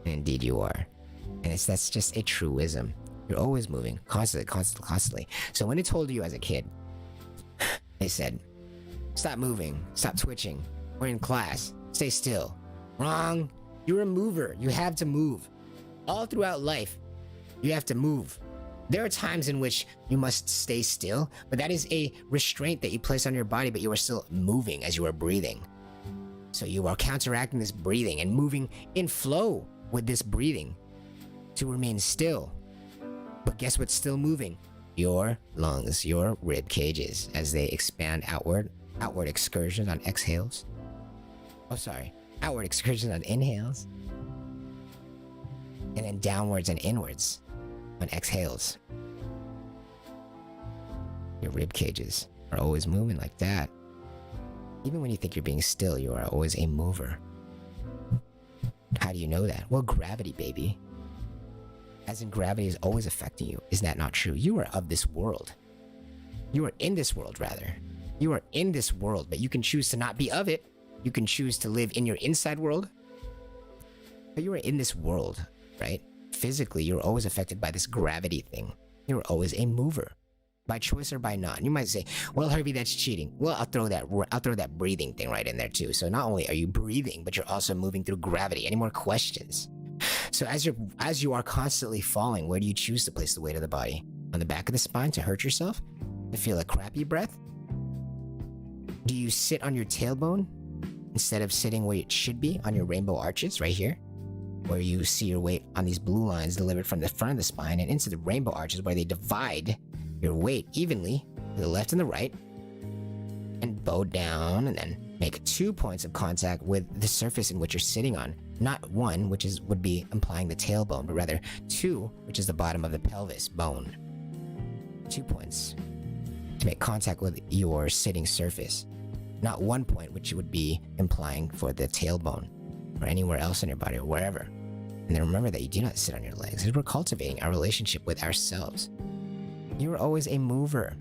And indeed you are. And that's just a truism. You're always moving. Constantly. So when they told you as a kid, they said, stop moving. Stop twitching. We're in class. Stay still. Wrong. You're a mover. You have to move. All throughout life, you have to move. There are times in which you must stay still, but that is a restraint that you place on your body, but you are still moving as you are breathing. So you are counteracting this breathing and moving in flow with this breathing to remain still. But guess what's still moving? Your lungs, your rib cages, as they expand outward excursions on exhales. Oh, sorry. Outward excursions on inhales. And then downwards and inwards on exhales. Your rib cages are always moving like that. Even when you think you're being still, you are always a mover. How do you know that? Well, gravity, baby. As in, gravity is always affecting you. Is that not true? You are of this world. You are in this world, rather. You are in this world, but you can choose to not be of it. You can choose to live in your inside world. But you are in this world, right? Physically, you're always affected by this gravity thing. You're always a mover. By choice or by not. You might say, well, Herbie, that's cheating. Well, I'll throw that breathing thing right in there too. So not only are you breathing, but you're also moving through gravity. Any more questions? So as you are constantly falling, where do you choose to place the weight of the body? On the back of the spine to hurt yourself? To feel a crappy breath? Do you sit on your tailbone instead of sitting where it should be on your rainbow arches right here? Where you see your weight on these blue lines delivered from the front of the spine and into the rainbow arches where they divide your weight evenly to the left and the right, and bow down, and then make 2 points of contact with the surface in which you're sitting on. Not 1, which would be implying the tailbone, but rather 2, which is the bottom of the pelvis bone. 2 points to make contact with your sitting surface. Not 1 point, which would be implying for the tailbone, or anywhere else in your body, or wherever. And then remember that you do not sit on your legs, as we're cultivating our relationship with ourselves. You are always a mover.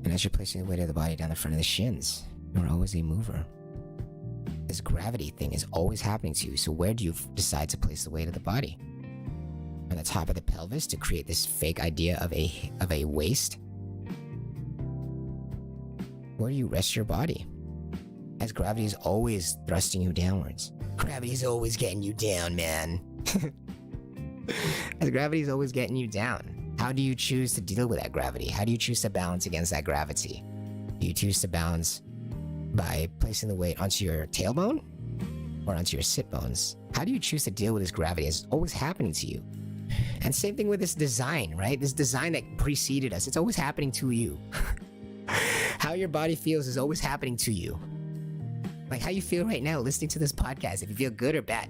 And as you're placing the weight of the body down the front of the shins, you're always a mover. This gravity thing is always happening to you. So where do you decide to place the weight of the body? On the top of the pelvis to create this fake idea of a waist? Where do you rest your body? As gravity is always thrusting you downwards. Gravity is always getting you down, man. As gravity is always getting you down. How do you choose to deal with that gravity? How do you choose to balance against that gravity? Do you choose to balance by placing the weight onto your tailbone or onto your sit bones? How do you choose to deal with this gravity? It's always happening to you. And same thing with this design, right? This design that preceded us, it's always happening to you. How your body feels is always happening to you. Like how you feel right now listening to this podcast, if you feel good or bad,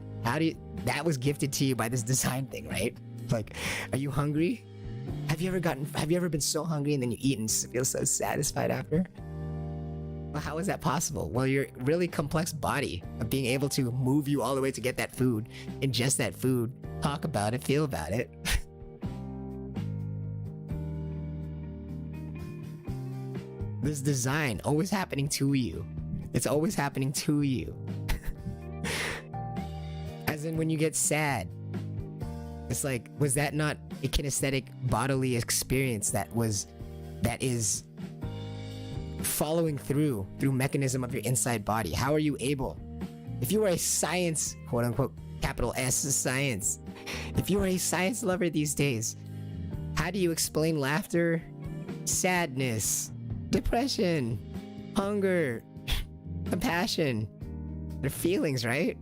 that was gifted to you by this design thing, right? Like, are you hungry? Have you ever been so hungry and then you eat and feel so satisfied after? Well, how is that possible? Well, your really complex body of being able to move you all the way to get that food, ingest that food, talk about it, feel about it. This design always happening to you. It's always happening to you. As in when you get sad, it's like, was that not a kinesthetic bodily experience that is following through mechanism of your inside body? How are you able, if you are a science, quote unquote, capital S science, if you are a science lover these days, how do you explain laughter, sadness, depression, hunger, compassion? They're feelings, right?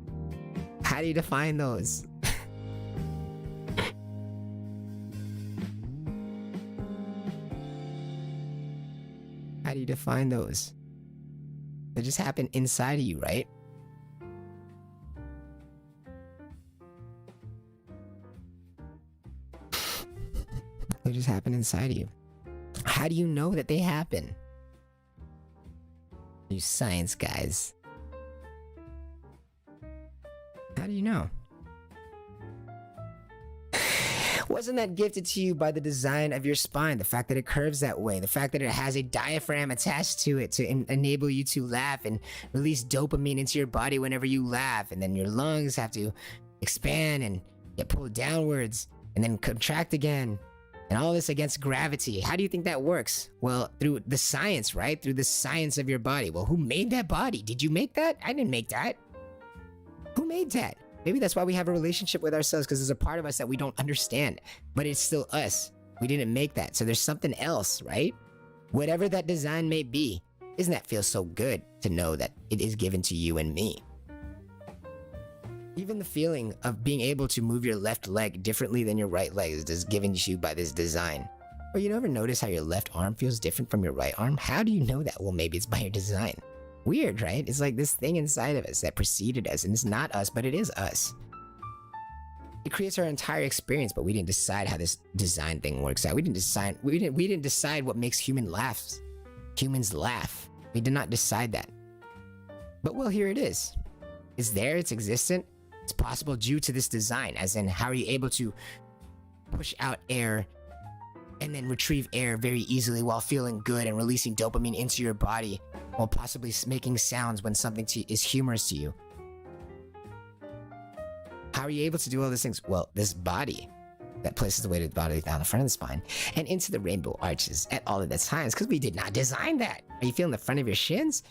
How do you define those? How do you define those? They just happen inside of you, right? They just happen inside of you. How do you know that they happen? You science guys. How do you know? Wasn't that gifted to you by the design of your spine? The fact that it curves that way, the fact that it has a diaphragm attached to it to enable you to laugh and release dopamine into your body whenever you laugh, and then your lungs have to expand and get pulled downwards and then contract again, and all this against gravity. How do you think that works? Well, through the science, right? Through the science of your body. Well, who made that body? Did you make that? I didn't make that. Who made that? Maybe that's why we have a relationship with ourselves, because there's a part of us that we don't understand, but it's still us. We didn't make that. So there's something else, right? Whatever that design may be, Isn't that feel so good to know that it is given to you and me? Even the feeling of being able to move your left leg differently than your right leg is just given to you by this design. Or you never notice how your left arm feels different from your right arm? How do you know that? Well, maybe it's by your design. Weird, right? It's like this thing inside of us that preceded us, and it's not us, but it is us. It creates our entire experience, but we didn't decide how this design thing works out. We didn't decide what makes humans laugh. We did not decide that. But well, here it is. It's there, it's existent. It's possible due to this design, as in how are you able to push out air and then retrieve air very easily while feeling good and releasing dopamine into your body while possibly making sounds when something is humorous to you. How are you able to do all these things? Well, this body that places the weight of the body down the front of the spine and into the rainbow arches at all of the times, because we did not design that. Are you feeling the front of your shins?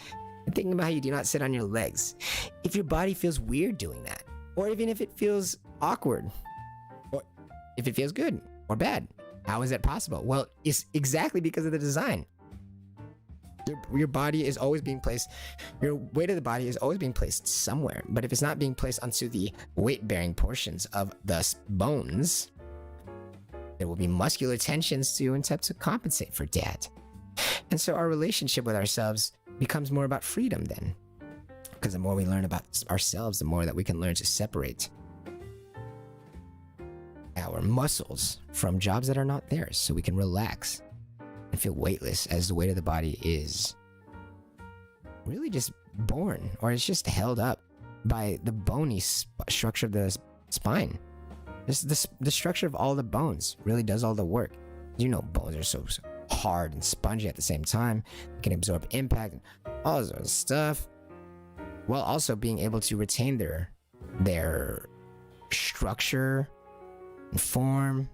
And thinking about how you do not sit on your legs. If your body feels weird doing that, or even if it feels awkward, or if it feels good or bad, how is that possible? Well, it's exactly because of the design. Your body is always being placed, your weight of the body is always being placed somewhere. But if it's not being placed onto the weight-bearing portions of the bones, there will be muscular tensions to attempt to compensate for that. And so our relationship with ourselves becomes more about freedom then. Because the more we learn about ourselves, the more that we can learn to separate our muscles from jobs that are not theirs, so we can relax and feel weightless, as the weight of the body is really just born, or it's just held up by the bony structure of the spine. The structure of all the bones really does all the work. You know, bones are so hard and spongy at the same time. They can absorb impact and all this other stuff, while also being able to retain their structure and form.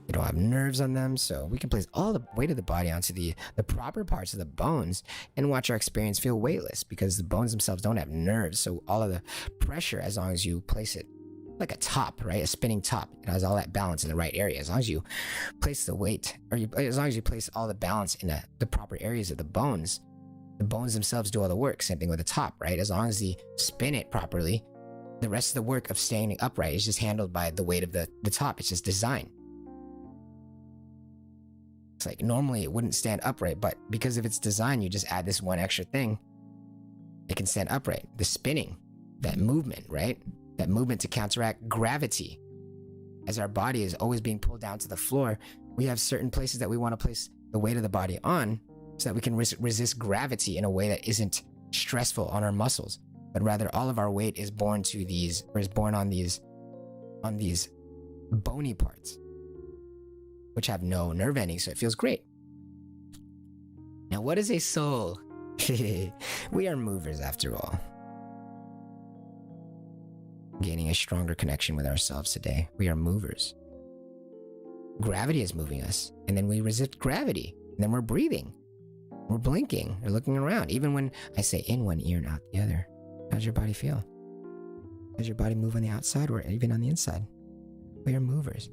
They don't have nerves on them, so we can place all the weight of the body onto the proper parts of the bones and watch our experience feel weightless, because the bones themselves don't have nerves. So all of the pressure, as long as you place it like a top, right? A spinning top, it has all that balance in the right area. As long as you place the weight, as long as you place all the balance in the proper areas of the bones themselves do all the work. Same thing with the top, right? As long as you spin it properly, the rest of the work of staying upright is just handled by the weight of the top. It's just design. It's like normally it wouldn't stand upright, but because of its design, you just add this one extra thing, it can stand upright. The spinning, that movement, right? That movement to counteract gravity. As our body is always being pulled down to the floor, we have certain places that we want to place the weight of the body on, so that we can resist gravity in a way that isn't stressful on our muscles, but rather all of our weight is born on these bony parts, which have no nerve endings, so it feels great. Now, what is a soul? We are movers after all. Gaining a stronger connection with ourselves today. We are movers. Gravity is moving us, and then we resist gravity, and then we're breathing. We're blinking or looking around. Even when I say in one ear and out the other, how does your body feel? Does your body move on the outside or even on the inside? We are movers.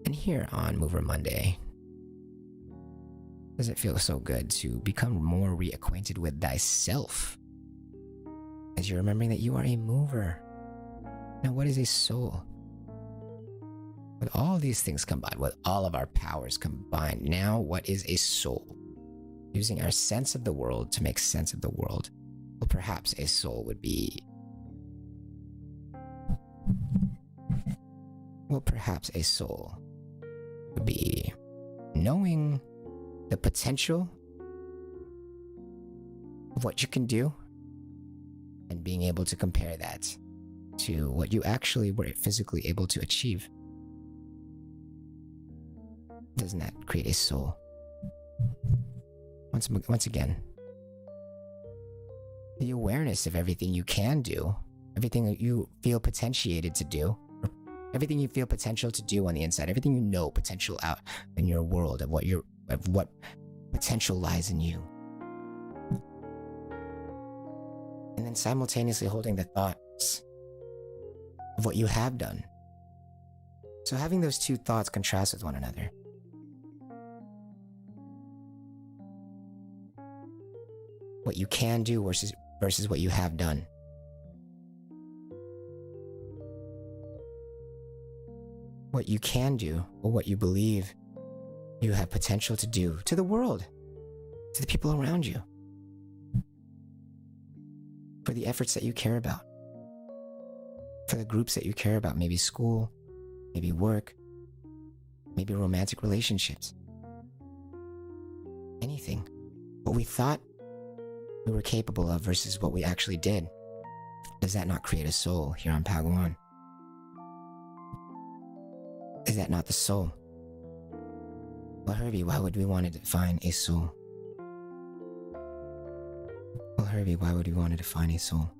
And here on Mover Monday, does it feel so good to become more reacquainted with thyself, as you're remembering that you are a mover? Now, what is a soul? With all these things combined, with all of our powers combined, now what is a soul? Using our sense of the world to make sense of the world. Well, perhaps a soul would be... knowing the potential of what you can do and being able to compare that to what you actually were physically able to achieve. Doesn't that create a soul? Once again, the awareness of everything you can do, everything that you feel potentiated to do, or everything you feel potential to do on the inside, everything you know potential out in your world of what potential lies in you. And then simultaneously holding the thoughts of what you have done. So having those two thoughts contrast with one another. what you can do versus what you have done. What you can do, or what you believe you have potential to do to the world, to the people around you, for the efforts that you care about, for the groups that you care about, maybe school, maybe work, maybe romantic relationships, anything. What we thought we were capable of versus what we actually did. Does that not create a soul here on Padawan? Is that not the soul? Well, Herbie, why would we want to define a soul? Well, Herbie, why would we want to define a soul?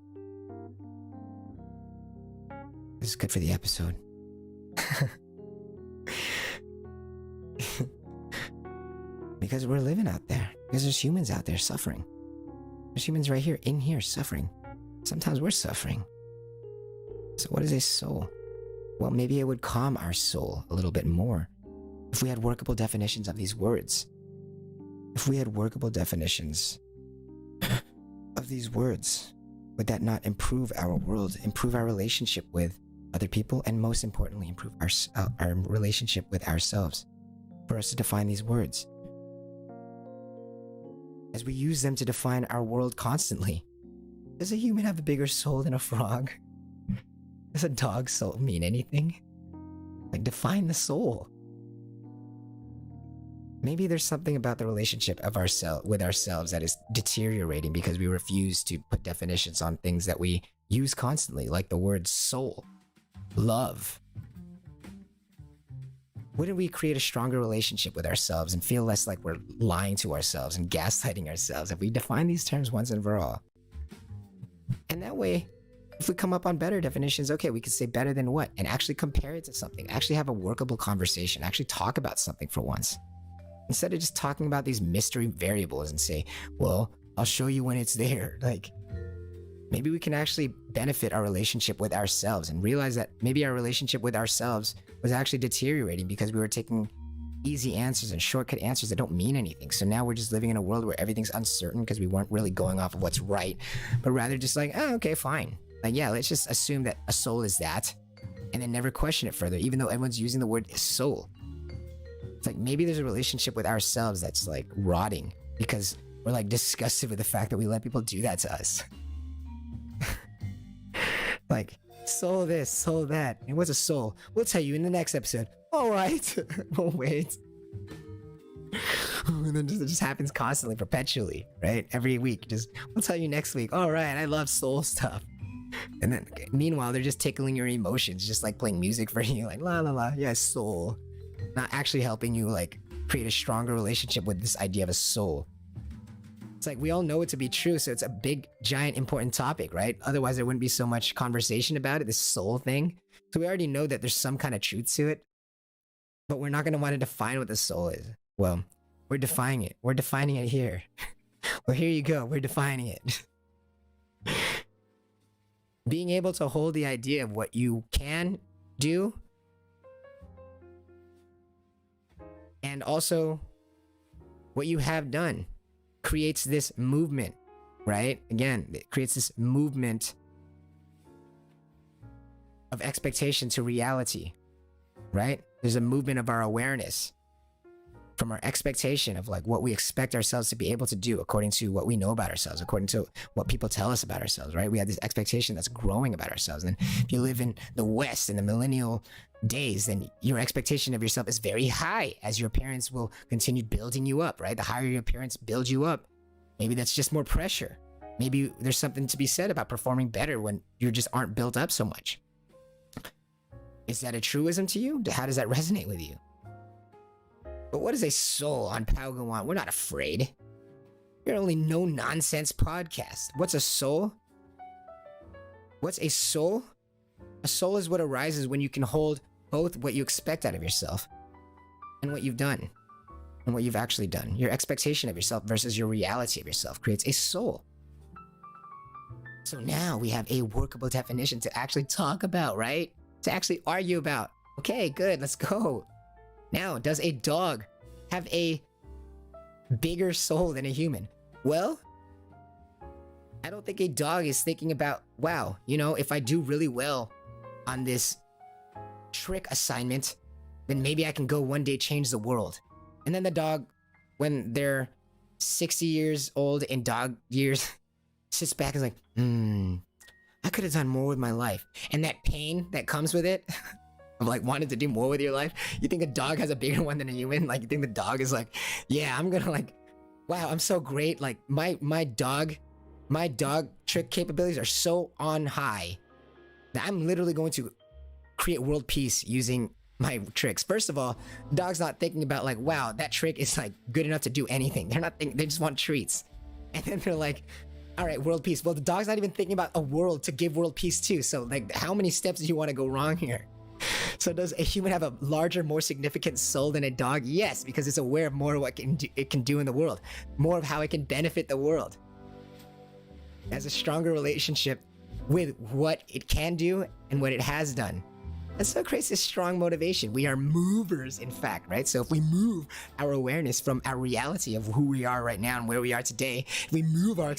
This is good for the episode. Because we're living out there. Because there's humans out there suffering. There's humans right here, in here, suffering. Sometimes we're suffering. So what is a soul? Well, maybe it would calm our soul a little bit more if we had workable definitions of these words. If we had workable definitions of these words, would that not improve our world, improve our relationship with other people, and most importantly, improve our relationship with ourselves? For us to define these words, as we use them to define our world constantly. Does a human have a bigger soul than a frog? Does a dog's soul mean anything? Like, define the soul. Maybe there's something about the relationship of with ourselves that is deteriorating because we refuse to put definitions on things that we use constantly, like the word soul, love. Wouldn't we create a stronger relationship with ourselves and feel less like we're lying to ourselves and gaslighting ourselves if we define these terms once and for all? And that way, if we come up on better definitions, okay, we can say better than what? And actually compare it to something. Actually have a workable conversation. Actually talk about something for once. Instead of just talking about these mystery variables and say, well, I'll show you when it's there. Like, maybe we can actually benefit our relationship with ourselves and realize that maybe our relationship with ourselves was actually deteriorating because we were taking easy answers and shortcut answers that don't mean anything. So now we're just living in a world where everything's uncertain because we weren't really going off of what's right, but rather just like, oh, okay, fine. Like, yeah, let's just assume that a soul is that and then never question it further, even though everyone's using the word soul. It's like maybe there's a relationship with ourselves that's like rotting because we're like disgusted with the fact that we let people do that to us. Like, soul this, soul that. And what's a soul? We'll tell you in the next episode. All right. We'll wait. And then it just happens constantly, perpetually, right? Every week. Just, we'll tell you next week. All right, I love soul stuff. And then, meanwhile, they're just tickling your emotions, just like playing music for you. Like, la, la, la. Yeah, soul. Not actually helping you, like, create a stronger relationship with this idea of a soul. It's like we all know it to be true, so it's a big, giant, important topic, right? Otherwise, there wouldn't be so much conversation about it, this soul thing. So we already know that there's some kind of truth to it, but we're not going to want to define what the soul is. Well, we're defining it. We're defining it here. Well, here you go. We're defining it. Being able to hold the idea of what you can do and also what you have done creates this movement, right? Again, it creates this movement of expectation to reality, right? There's a movement of our awareness from our expectation of like what we expect ourselves to be able to do according to what we know about ourselves, according to what people tell us about ourselves, right? We have this expectation that's growing about ourselves. And if you live in the West in the millennial days, then your expectation of yourself is very high as your parents will continue building you up, right? The higher your parents build you up, maybe that's just more pressure. Maybe there's something to be said about performing better when you just aren't built up so much. Is that a truism to you? How does that resonate with you? But what is a soul on Padawan? We're not afraid. You're only no nonsense podcast. What's a soul? What's a soul? A soul is what arises when you can hold both what you expect out of yourself and what you've done and what you've actually done. Your expectation of yourself versus your reality of yourself creates a soul. So now we have a workable definition to actually talk about, right? To actually argue about. Okay, good, let's go. Now, does a dog have a bigger soul than a human? Well, I don't think a dog is thinking about, wow, you know, if I do really well on this trick assignment, then maybe I can go one day change the world. And then the dog, when they're 60 years old in dog years, sits back and is like, I could have done more with my life. And that pain that comes with it, of like wanting to do more with your life, you think a dog has a bigger one than a human? Like, you think the dog is like, yeah, I'm gonna like, wow, I'm so great. Like my dog trick capabilities are so on high that I'm literally going to create world peace using my tricks. First of all, dog's not thinking about like, wow, that trick is like good enough to do anything. They're not thinking, they just want treats. And then they're like, all right, world peace. Well, the dog's not even thinking about a world to give world peace to. So like, how many steps do you want to go wrong here? So does a human have a larger, more significant soul than a dog? Yes, because it's aware of more of what it can do in the world, more of how it can benefit the world. It has a stronger relationship with what it can do and what it has done. And so it creates this strong motivation. We are movers, in fact, right? So if we move our awareness from our reality of who we are right now and where we are today, if we move our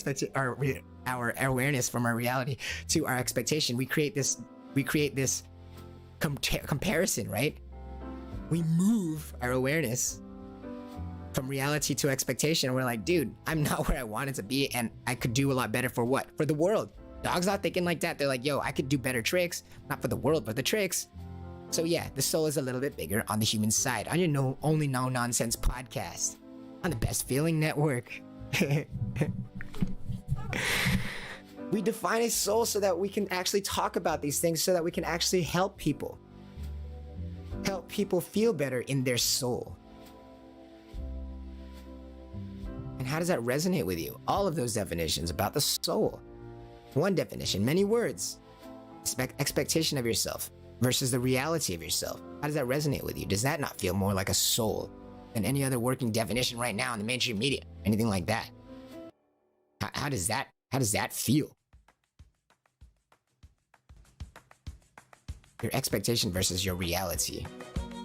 awareness from our reality to our expectation, we create this comparison, right? We move our awareness from reality to expectation. We're like, dude, I'm not where I wanted to be, and I could do a lot better for what? For the world. Dog's not thinking like that. They're like, yo, I could do better tricks, not for the world, but the tricks. So yeah, the soul is a little bit bigger on the human side. On your only no nonsense podcast, on the Best Feeling Network. We define a soul so that we can actually talk about these things, so that we can actually help people feel better in their soul. And how does that resonate with you? All of those definitions about the soul. One definition, many words. Expectation of yourself versus the reality of yourself. How does that resonate with you? Does that not feel more like a soul than any other working definition right now in the mainstream media? Anything like that? How does that feel? Your expectation versus your reality.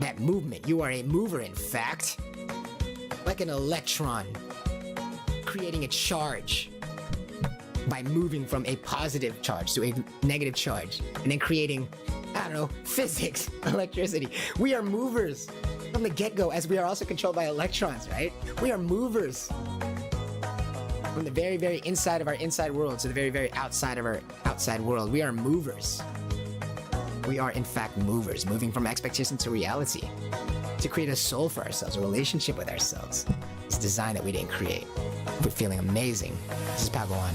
That movement. You are a mover, in fact. Like an electron creating a charge by moving from a positive charge to a negative charge, and then creating, I don't know, physics, electricity. We are movers from the get-go, as we are also controlled by electrons, right? We are movers from the very, very inside of our inside world to the very, very outside of our outside world. We are movers. We are, in fact, movers, moving from expectation to reality, to create a soul for ourselves, a relationship with ourselves. It's a design that we didn't create. We're feeling amazing. This is Padawan.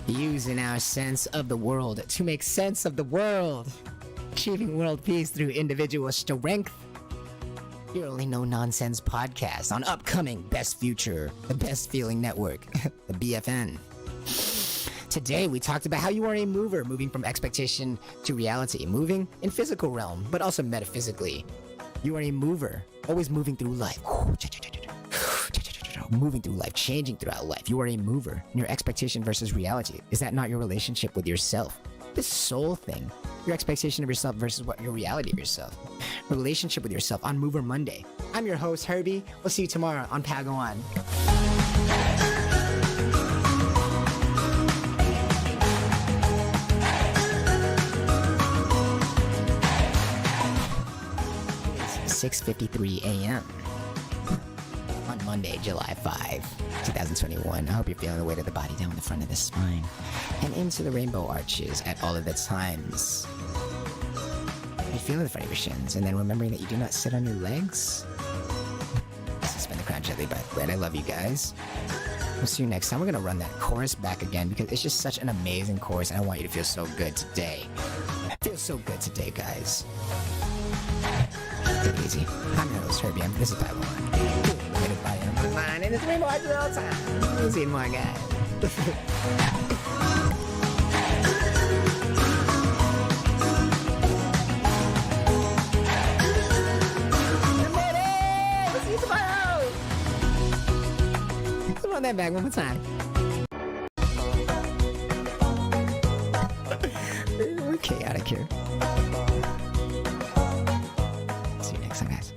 Using our sense of the world to make sense of the world. Achieving world peace through individual strength. Your only no-nonsense podcast on upcoming Best Future, the Best Feeling Network, the BFN. Today, we talked about how you are a mover, moving from expectation to reality, moving in physical realm, but also metaphysically. You are a mover, always moving through life. Moving through life, changing throughout life. You are a mover. And your expectation versus reality. Is that not your relationship with yourself? This soul thing. Your expectation of yourself versus what your reality of yourself. Relationship with yourself on Mover Monday. I'm your host, Herbie. We'll see you tomorrow on Padawan. It's 6:53 a.m. on Monday, July 5, 2021. I hope you're feeling the weight of the body down the front of the spine and into the rainbow arches at all of the times. You're feeling the front of your shins, and then remembering that you do not sit on your legs. Suspend the crown gently by the blade. I love you guys. We'll see you next time. We're going to run that chorus back again because it's just such an amazing chorus, and I want you to feel so good today. Feel so good today, guys. Take it easy. I'm your host, Herbie. This is Padawan. And it's rainbow arches all the time. We'll see you more, guys. Tomorrow! run that back one more time. We're chaotic here. See you next time, guys.